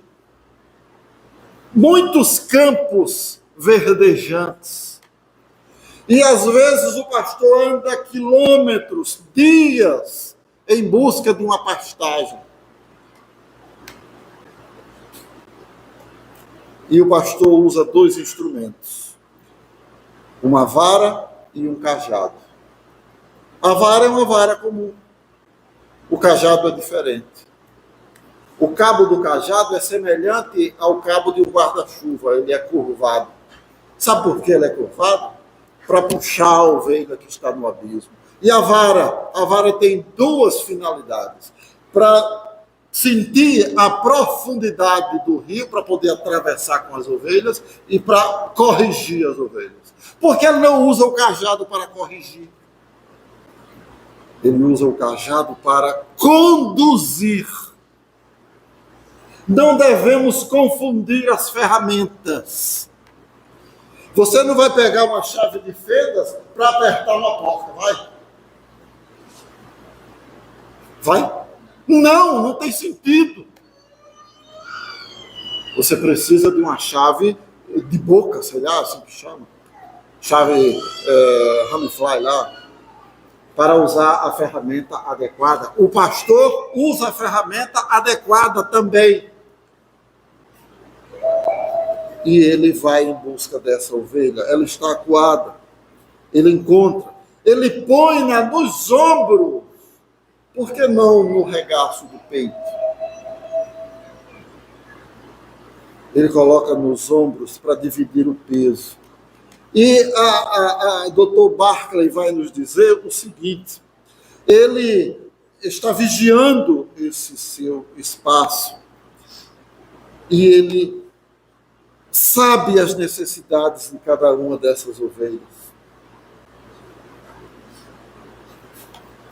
muitos campos verdejantes. E às vezes o pastor anda quilômetros, dias, em busca de uma pastagem. E o pastor usa 2 instrumentos, uma vara e um cajado. A vara é uma vara comum, o cajado é diferente. O cabo do cajado é semelhante ao cabo de um guarda-chuva, ele é curvado. Sabe por que ele é curvado? Para puxar a ovelha que está no abismo. E a vara tem 2 finalidades. Para sentir a profundidade do rio, para poder atravessar com as ovelhas e para corrigir as ovelhas. Porque ele não usa o cajado para corrigir. Ele usa o cajado para conduzir. Não devemos confundir as ferramentas. Você não vai pegar uma chave de fendas para apertar uma porta, vai? Vai? Não tem sentido. Você precisa de uma chave de boca, sei lá, assim que chama. Chave Hammerfly lá, para usar a ferramenta adequada. O pastor usa a ferramenta adequada também. E ele vai em busca dessa ovelha. Ela está acuada. Ele encontra. Ele põe-na nos ombros. Por que não no regaço do peito? Ele coloca nos ombros para dividir o peso. E a Dr. Barclay vai nos dizer o seguinte: ele está vigiando esse seu espaço e ele sabe as necessidades de cada uma dessas ovelhas,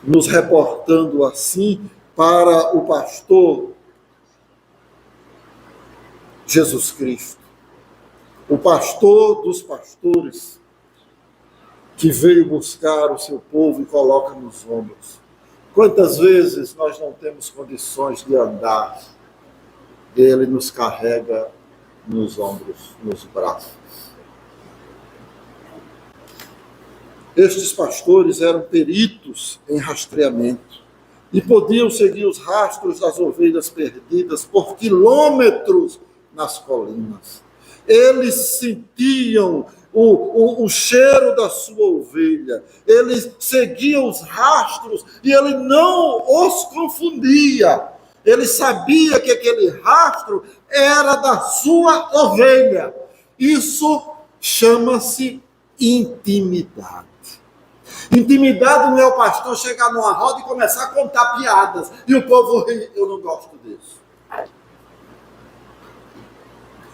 nos reportando assim para o pastor Jesus Cristo, o pastor dos pastores, que veio buscar o seu povo e coloca nos ombros. Quantas vezes nós não temos condições de andar, ele nos carrega nos ombros, nos braços. Estes pastores eram peritos em rastreamento e podiam seguir os rastros das ovelhas perdidas por quilômetros nas colinas. Eles sentiam o cheiro da sua ovelha, eles seguiam os rastros e ele não os confundia. Ele sabia que aquele rastro era da sua ovelha. Isso chama-se intimidade. Intimidade não é o pastor chegar numa roda e começar a contar piadas e o povo ri. Eu não gosto disso.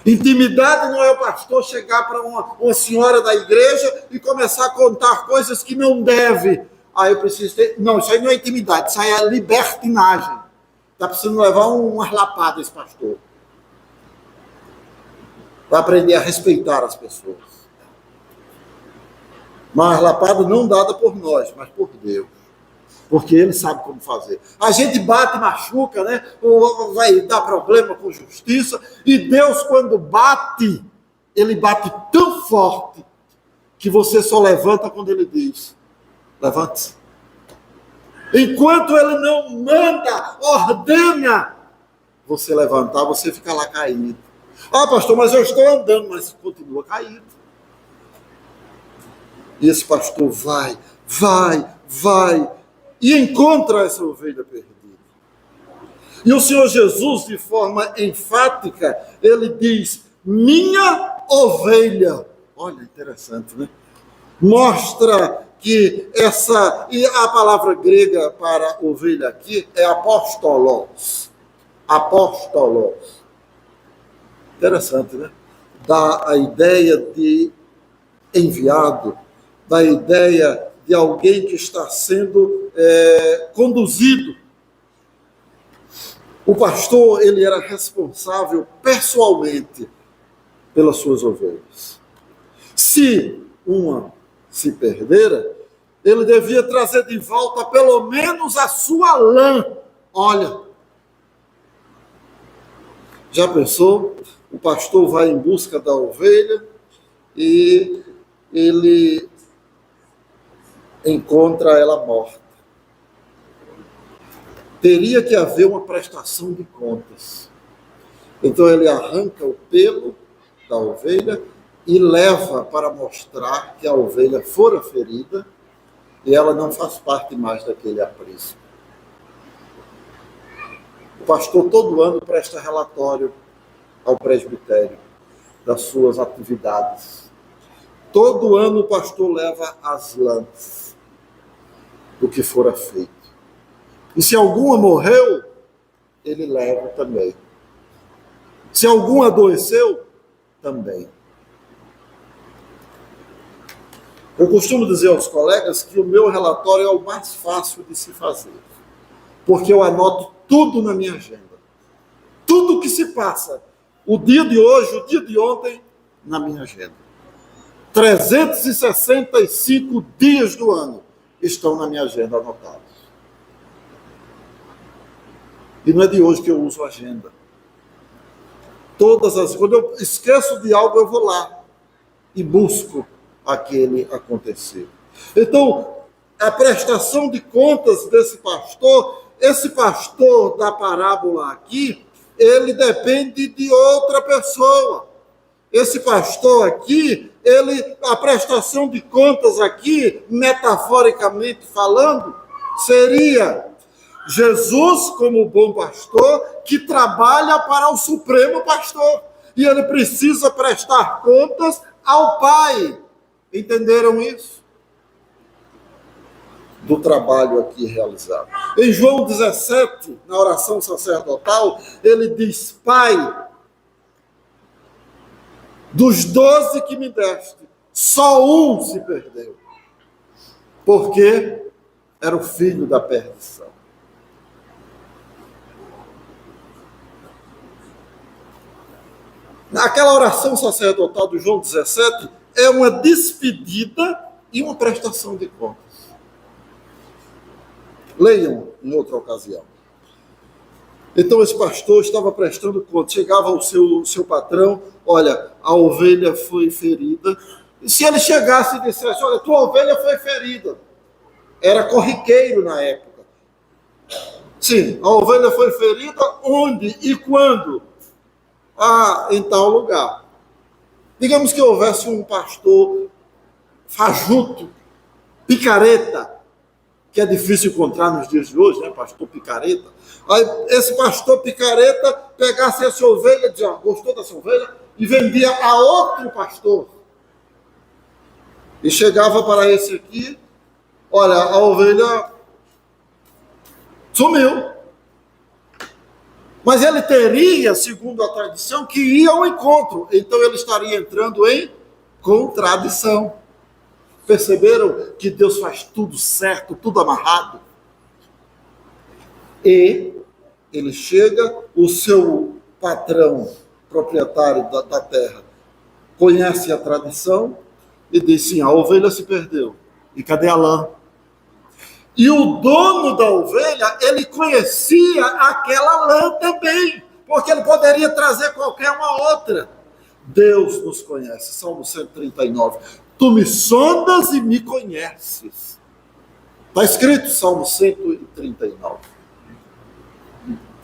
Intimidade não é o pastor chegar para uma senhora da igreja e começar a contar coisas que não deve. Eu preciso ter... Não, isso aí não é intimidade, isso aí é libertinagem. Está precisando levar umas lapadas esse pastor. Para aprender a respeitar as pessoas. Mas lapada não dada por nós, mas por Deus. Porque Ele sabe como fazer. A gente bate e machuca, né? Ou vai dar problema com justiça. E Deus, quando bate, Ele bate tão forte que você só levanta quando Ele diz: levante-se. Enquanto Ele não manda, ordena você levantar, você fica lá caído. Pastor, mas eu estou andando, mas continua caído. E esse pastor vai e encontra essa ovelha perdida. E o Senhor Jesus, de forma enfática, ele diz: minha ovelha. Olha, interessante, né? Mostra que e a palavra grega para ovelha aqui é apóstolos. Apóstolos. Interessante, né? Dá a ideia de enviado, dá a ideia de alguém que está sendo conduzido. O pastor, ele era responsável pessoalmente pelas suas ovelhas. Se uma se perdera, ele devia trazer de volta pelo menos a sua lã. Olha, já pensou? O pastor vai em busca da ovelha e ele encontra ela morta. Teria que haver uma prestação de contas. Então ele arranca o pelo da ovelha e leva para mostrar que a ovelha fora ferida e ela não faz parte mais daquele aprisco. O pastor todo ano presta relatório ao presbitério das suas atividades. Todo ano o pastor leva as lãs do que fora feito. E se alguma morreu, ele leva também. Se algum adoeceu, também. Eu costumo dizer aos colegas que o meu relatório é o mais fácil de se fazer, porque eu anoto tudo na minha agenda. Tudo que se passa, o dia de hoje, o dia de ontem, na minha agenda. 365 dias do ano estão na minha agenda anotados. E não é de hoje que eu uso a agenda. Quando eu esqueço de algo, eu vou lá e busco aquele acontecer. Então, a prestação de contas desse pastor, esse pastor da parábola aqui, ele depende de outra pessoa. Esse pastor aqui, a prestação de contas aqui, metaforicamente falando, seria Jesus como bom pastor que trabalha para o supremo pastor. E ele precisa prestar contas ao Pai. Entenderam isso? Do trabalho aqui realizado. Em João 17, na oração sacerdotal, ele diz: Pai, dos 12 que me deste, só um se perdeu. Porque era o filho da perdição. Naquela oração sacerdotal do João 17, é uma despedida e uma prestação de contas. Leiam em outra ocasião. Então esse pastor estava prestando contas, chegava ao seu patrão: olha, a ovelha foi ferida. E se ele chegasse e dissesse: olha, tua ovelha foi ferida, era corriqueiro na época. Sim, a ovelha foi ferida onde e quando? Em tal lugar. Digamos que houvesse um pastor fajuto, picareta, que é difícil encontrar nos dias de hoje, né? Pastor picareta. Aí esse pastor picareta pegasse essa ovelha e dizia: gostou dessa ovelha? E vendia a outro pastor. E chegava para esse aqui: olha, a ovelha sumiu. Mas ele teria, segundo a tradição, que ir ao encontro. Então ele estaria entrando em contradição. Perceberam que Deus faz tudo certo, tudo amarrado? E ele chega, o seu patrão, proprietário da terra, conhece a tradição e diz: sim, a ovelha se perdeu. E cadê a lã? E o dono da ovelha, ele conhecia aquela lã também, porque ele poderia trazer qualquer uma outra. Deus nos conhece. Salmo 139. Tu me sondas e me conheces. Está escrito, Salmo 139.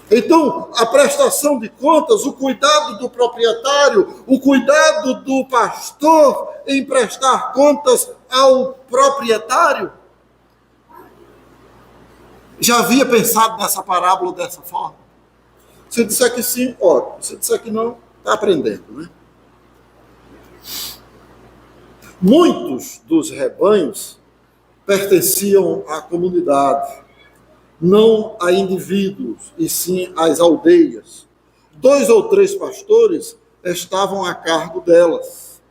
Então, a prestação de contas, o cuidado do proprietário, o cuidado do pastor em prestar contas ao proprietário. Já havia pensado nessa parábola dessa forma? Se disser que sim, ótimo. Se disser que não, está aprendendo, né? Muitos dos rebanhos pertenciam à comunidade, não a indivíduos, e sim às aldeias. 2 ou 3 pastores estavam a cargo delas.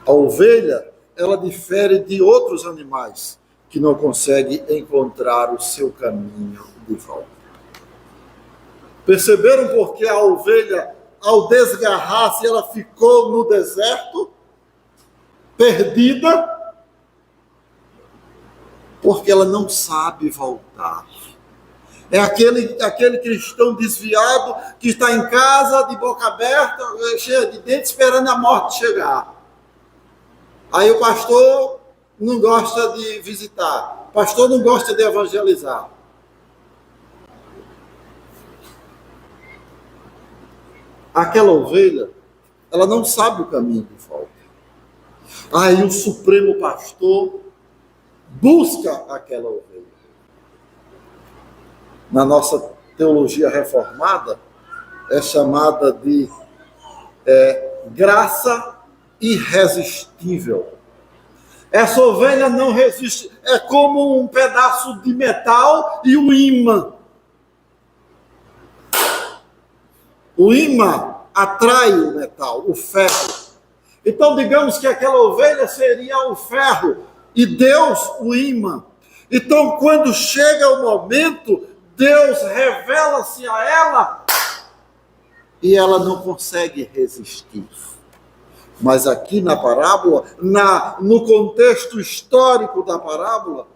A ovelha, ela difere de outros animais que não conseguem encontrar o seu caminho de volta. Perceberam por que a ovelha, ao desgarrar-se, ela ficou no deserto, perdida? Porque ela não sabe voltar. É aquele cristão desviado que está em casa, de boca aberta, cheia de dentes, esperando a morte chegar. Aí o pastor não gosta de visitar, o pastor não gosta de evangelizar. Aquela ovelha, ela não sabe o caminho de volta. Aí o Supremo Pastor busca aquela ovelha. Na nossa teologia reformada, é chamada de graça irresistível. Essa ovelha não resiste, é como um pedaço de metal e um ímã. O ímã atrai o metal, o ferro. Então, digamos que aquela ovelha seria o ferro e Deus o ímã. Então, quando chega o momento, Deus revela-se a ela e ela não consegue resistir. Mas aqui na parábola, no contexto histórico da parábola,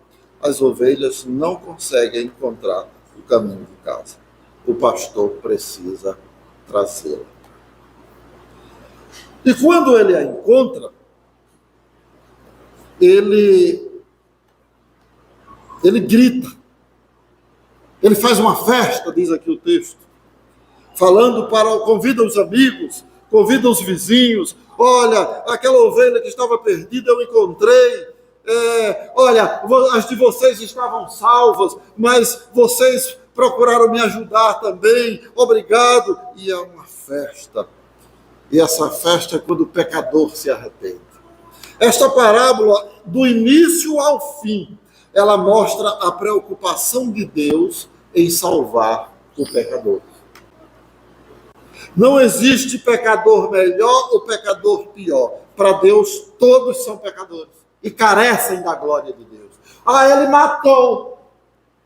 as ovelhas não conseguem encontrar o caminho de casa. O pastor precisa trazê-la. E quando ele a encontra, ele grita. Ele faz uma festa, diz aqui o texto, convida os amigos, convida os vizinhos. Olha, aquela ovelha que estava perdida eu encontrei. Olha, as de vocês estavam salvas, mas vocês procuraram me ajudar também. Obrigado. E é uma festa. E essa festa é quando o pecador se arrepende. Esta parábola, do início ao fim, ela mostra a preocupação de Deus em salvar o pecador. Não existe pecador melhor ou pecador pior. Para Deus, todos são pecadores e carecem da glória de Deus. Ele matou.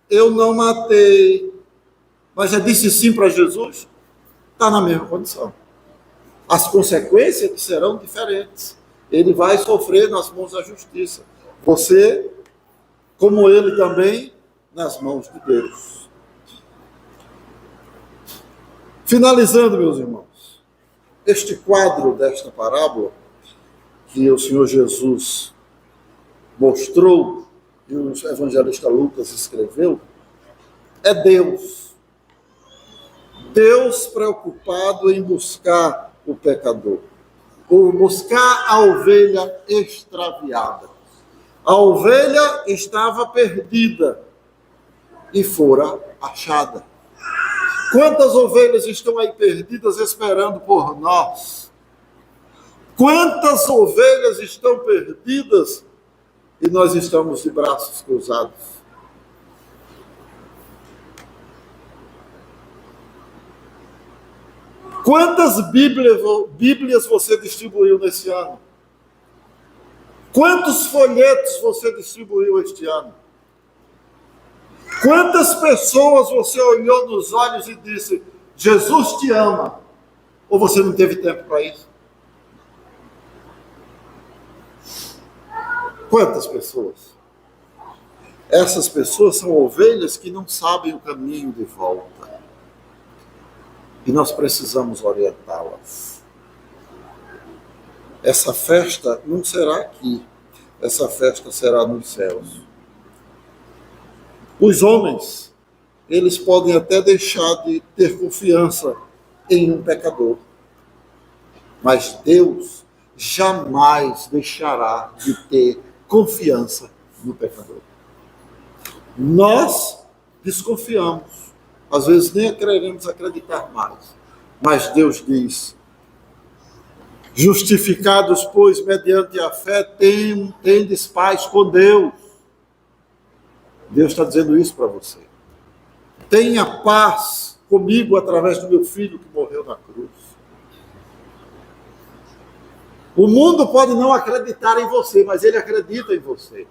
Eu não matei. Mas já disse sim para Jesus? Está na mesma condição. As consequências serão diferentes. Ele vai sofrer nas mãos da justiça. Você, como ele também, nas mãos de Deus. Finalizando, meus irmãos, este quadro desta parábola que o Senhor Jesus mostrou e o evangelista Lucas escreveu, é Deus. Deus preocupado em buscar o pecador, ou buscar a ovelha extraviada. A ovelha estava perdida e fora achada. Quantas ovelhas estão aí perdidas esperando por nós? Quantas ovelhas estão perdidas e nós estamos de braços cruzados? Quantas Bíblias você distribuiu nesse ano? Quantos folhetos você distribuiu este ano? Quantas pessoas você olhou nos olhos e disse, Jesus te ama? Ou você não teve tempo para isso? Quantas pessoas? Essas pessoas são ovelhas que não sabem o caminho de volta. E nós precisamos orientá-las. Essa festa não será aqui. Essa festa será nos céus. Os homens, eles podem até deixar de ter confiança em um pecador. Mas Deus jamais deixará de ter confiança no pecador. Nós desconfiamos. Às vezes nem queremos acreditar mais. Mas Deus diz, Justificados, pois, mediante a fé, tendes paz com Deus. Deus está dizendo isso para você. Tenha paz comigo através do meu filho que morreu na cruz. O mundo pode não acreditar em você, mas ele acredita em você.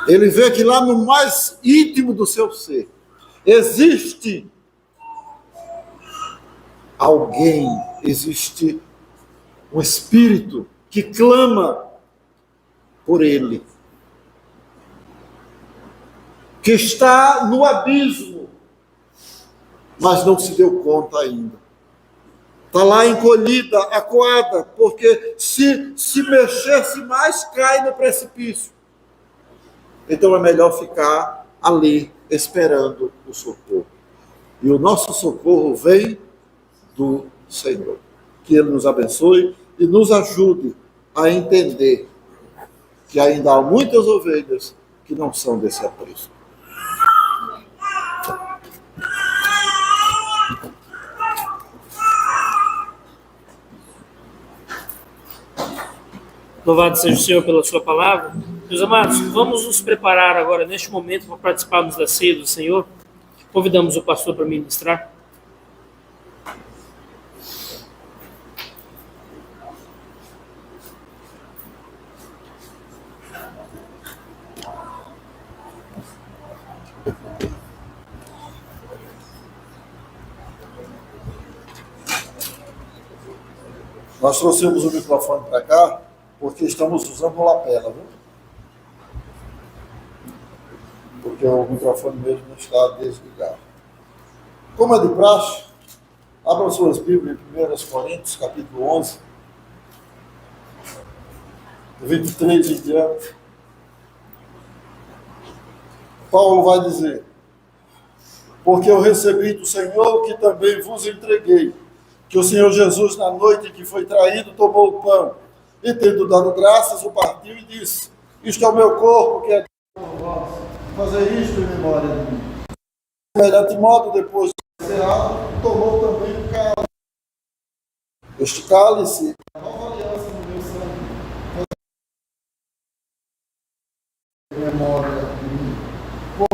Ele vê que lá no mais íntimo do seu ser existe alguém, existe um espírito que clama por ele, que está no abismo, mas não se deu conta ainda. Está lá encolhida, acuada, porque se mexesse mais, cai no precipício. Então é melhor ficar ali, esperando o socorro. E o nosso socorro vem do Senhor. Que Ele nos abençoe e nos ajude a entender que ainda há muitas ovelhas que não são desse aprisco. Louvado seja o Senhor pela sua palavra. Meus amados, vamos nos preparar agora, neste momento, para participarmos da ceia do Senhor. Convidamos o pastor para ministrar. Nós trouxemos o microfone para cá porque estamos usando lapela, viu? Porque o microfone mesmo não está desligado. Como é de praxe, abram suas Bíblias em 1 Coríntios, capítulo 11, 23 em diante. Paulo vai dizer: porque eu recebi do Senhor que também vos entreguei, que o Senhor Jesus, na noite em que foi traído, tomou o pão, e tendo dado graças, o partiu e disse: isto é o meu corpo, que é por vós, fazer isto em memória de mim. De semelhante modo, depois de cear, tomou também o cálice. Este cálice é a nova aliança no meu sangue, em memória de mim. Por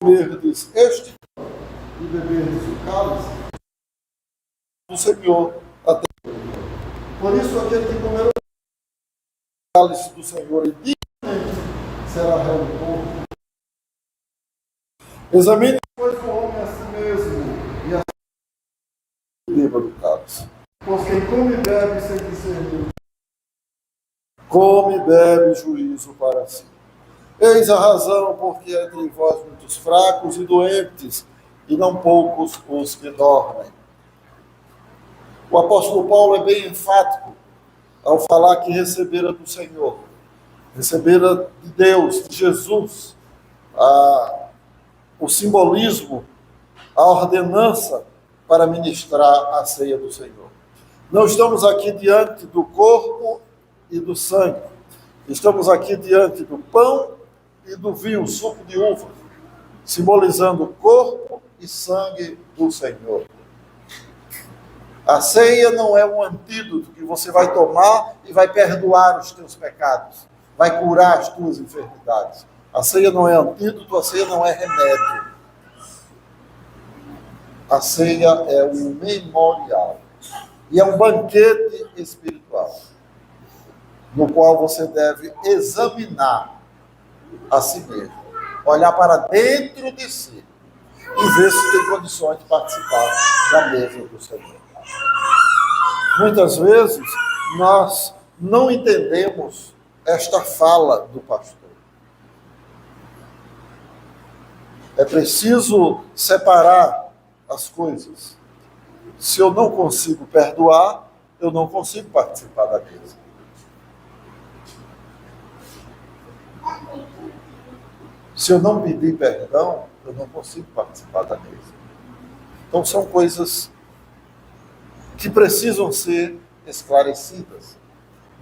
comerdes este pão e beberdes o cálice do Senhor até. Por isso, aquele que comer o cálice do Senhor e dignamente será réu do corpo. Examine, pois, o homem a si mesmo e a si beba do cálice. Pois quem come e bebe sem discernir, come e bebe juízo para si. Eis a razão porque há entre vós muitos fracos e doentes, e não poucos os que dormem. O apóstolo Paulo é bem enfático ao falar que recebera do Senhor, recebera de Deus, de Jesus, o simbolismo, a ordenança para ministrar a ceia do Senhor. Não estamos aqui diante do corpo e do sangue, estamos aqui diante do pão e do vinho, suco de uva, simbolizando o corpo e sangue do Senhor. A ceia não é um antídoto que você vai tomar e vai perdoar os teus pecados, vai curar as tuas enfermidades. A ceia não é antídoto, a ceia não é remédio. A ceia é um memorial e é um banquete espiritual, no qual você deve examinar a si mesmo, olhar para dentro de si e ver se tem condições de participar da mesa do Senhor. Muitas vezes, nós não entendemos esta fala do pastor. É preciso separar as coisas. Se eu não consigo perdoar, eu não consigo participar da mesa. Se eu não pedir perdão, eu não consigo participar da mesa. Então, são coisas que precisam ser esclarecidas.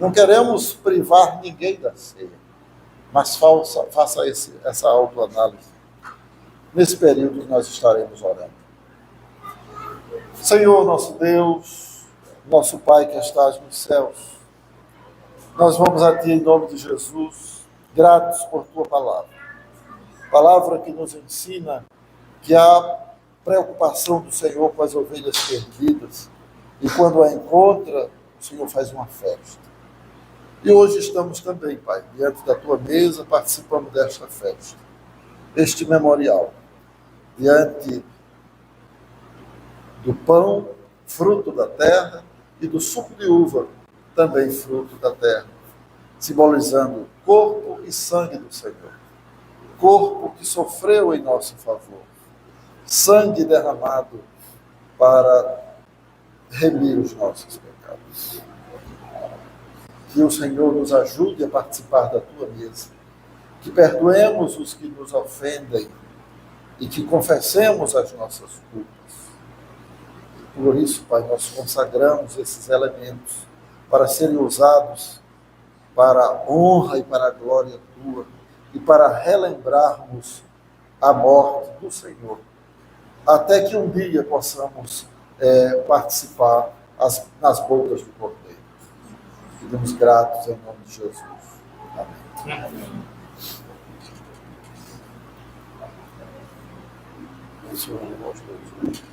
Não queremos privar ninguém da ceia, mas faça essa autoanálise. Nesse período nós estaremos orando. Senhor, nosso Deus, Nosso Pai que estás nos céus, nós vamos a Ti em nome de Jesus, gratos por Tua palavra. Palavra que nos ensina que há preocupação do Senhor com as ovelhas perdidas, e quando a encontra, o Senhor faz uma festa. E hoje estamos também, Pai, diante da Tua mesa, participando desta festa, este memorial, diante do pão, fruto da terra, e do suco de uva, também fruto da terra, simbolizando corpo e sangue do Senhor. Corpo que sofreu em nosso favor, sangue derramado para remir os nossos pecados. Que o Senhor nos ajude a participar da Tua mesa, que perdoemos os que nos ofendem e que confessemos as nossas culpas. Por isso, Pai, nós consagramos esses elementos para serem usados para a honra e para a glória Tua e para relembrarmos a morte do Senhor, até que um dia possamos participar nas bodas do Cordeiro. Ficamos gratos em nome de Jesus. Amém. Senhor, nós todos.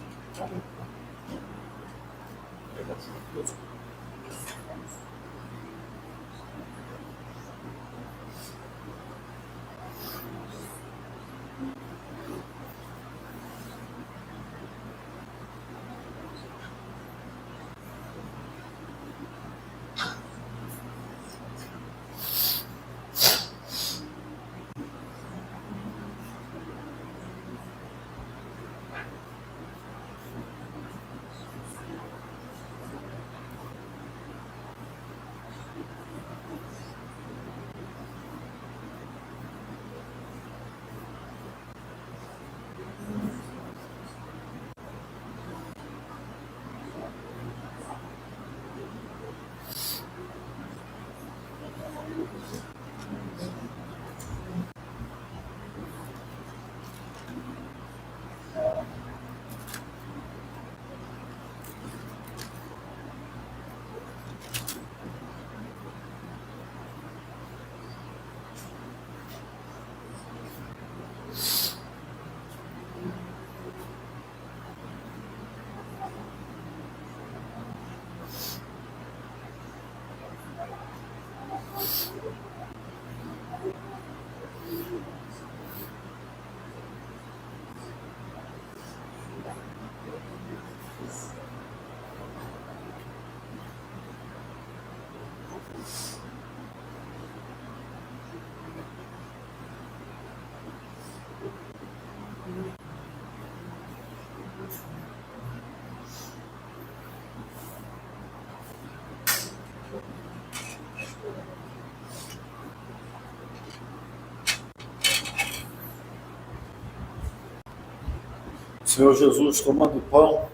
Senhor Jesus, tomando o pão,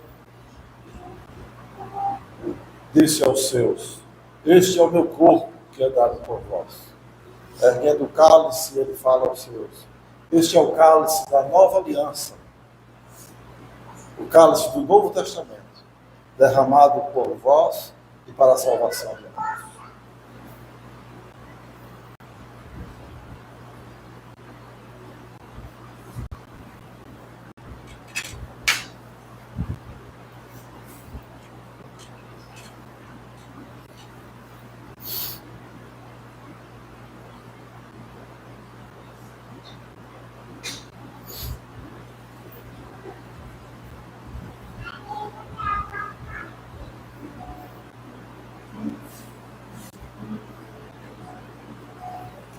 disse aos seus: este é o meu corpo que é dado por vós. Erguendo o cálice, ele fala aos seus: este é o cálice da nova aliança, o cálice do Novo Testamento, derramado por vós e para a salvação de nós.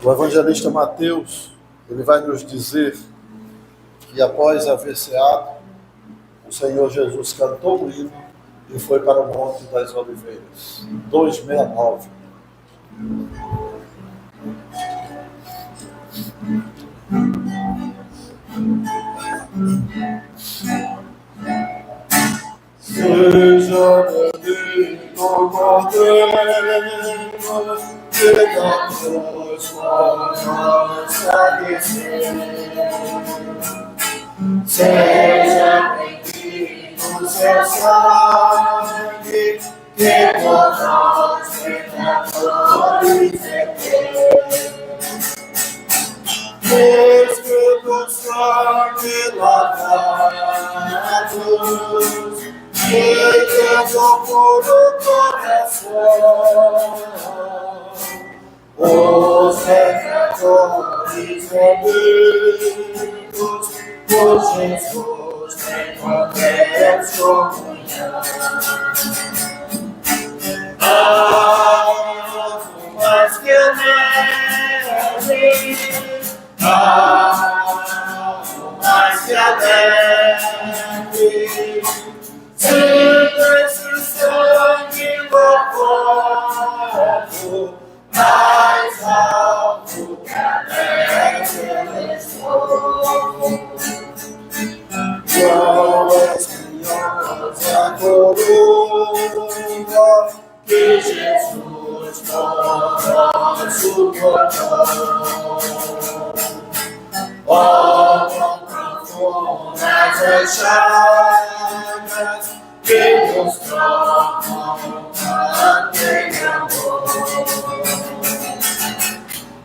O evangelista Mateus, ele vai nos dizer que após haver ceado, o Senhor Jesus cantou o hino e foi para o Monte das Oliveiras. 2:69. Seja bendito o Cordeiro que da cruz por nós padecer. Seja bendito o seu sangue que por nós pecadores Espírito Santo lavados, que quebrou por o coração, os pecadores remidos, por Jesus encontremos comunhão. Mais que eu neve, mais que a neve, sinto esse sangue louco, mais alto que a neve eu estou. Qual espinhosa coroa que Jesus nosso cortou. Oh, quão profundas as chagas que nos trocam aquele amor.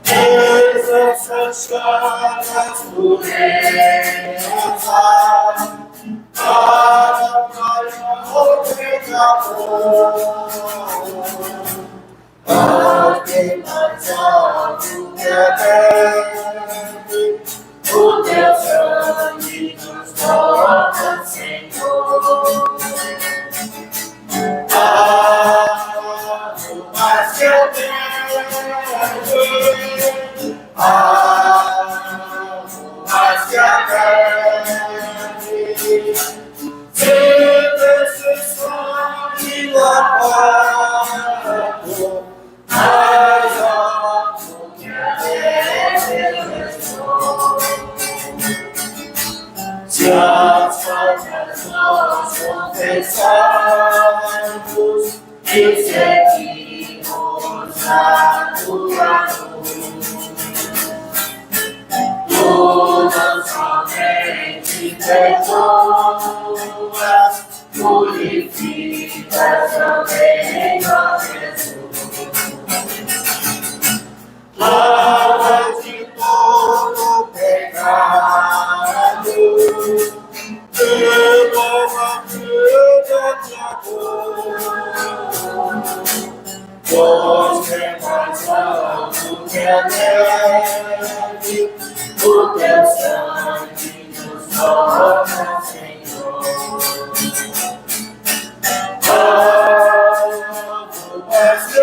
Eis essas chagas pureza para o pecador. Porque mais alto que a neve, o teu sangue nos toca, Senhor. Mais que a neve, mais que a neve, se desse sangue lavado, mais alto que a neve estou. Se as faltas nós confessarmos e seguimos a tua luz, tu não somente perdoas, purificas também, ó Jesus. Lava de todo pecado, pela vida de amor, pois é mais alto que a neve, o teu sangue nos toca, Senhor. Mais que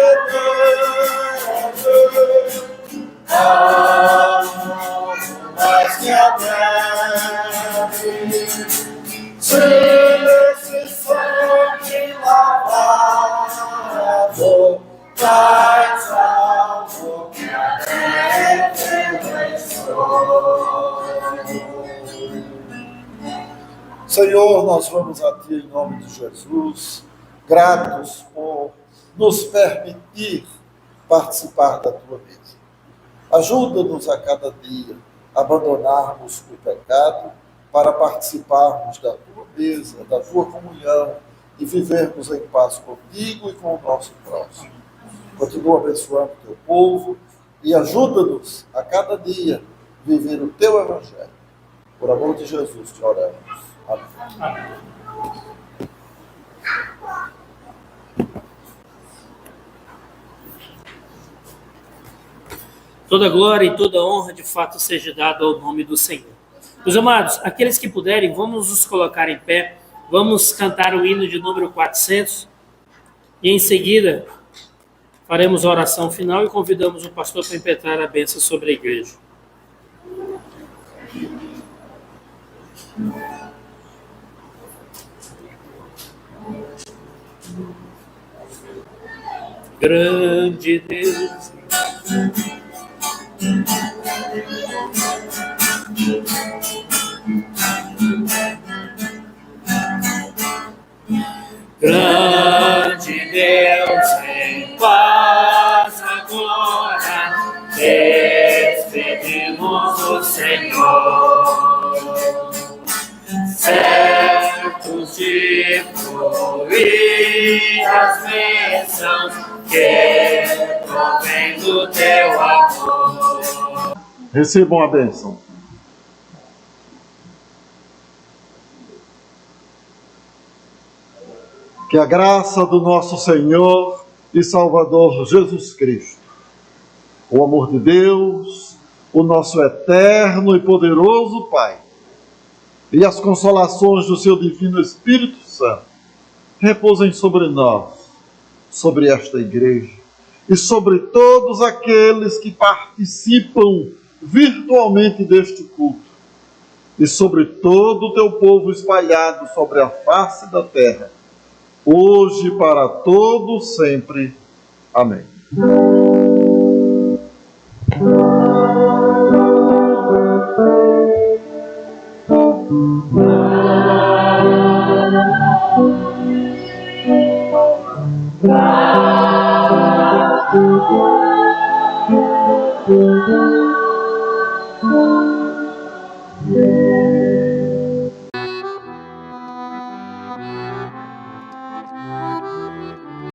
mais que a neve, se esse sangue lavado, mais alto que a neve estou. Senhor, nós vamos a Ti em nome de Jesus, gratos por nos permitir participar da Tua mesa. Ajuda-nos a cada dia a abandonarmos o pecado para participarmos da Tua mesa, da Tua comunhão e vivermos em paz contigo e com o nosso próximo. Continua abençoando o Teu povo e ajuda-nos a cada dia viver o Teu Evangelho. Por amor de Jesus te oramos. Amém. Amém. Toda glória e toda honra de fato seja dada ao nome do Senhor. Meus amados, aqueles que puderem, vamos nos colocar em pé, vamos cantar o hino de número 400 e em seguida faremos a oração final e convidamos o pastor para impetrar a bênção sobre a igreja. Grande Deus, grande Deus, em paz agora, despedimos o Senhor, certos de fluir as Recebam a bênção. Que a graça do nosso Senhor e Salvador Jesus Cristo, o amor de Deus, o nosso eterno e poderoso Pai, e as consolações do seu Divino Espírito Santo repousem sobre nós, sobre esta igreja e sobre todos aqueles que participam virtualmente deste culto, e sobre todo o teu povo espalhado sobre a face da terra, hoje e para todo sempre. Amém. Thank you.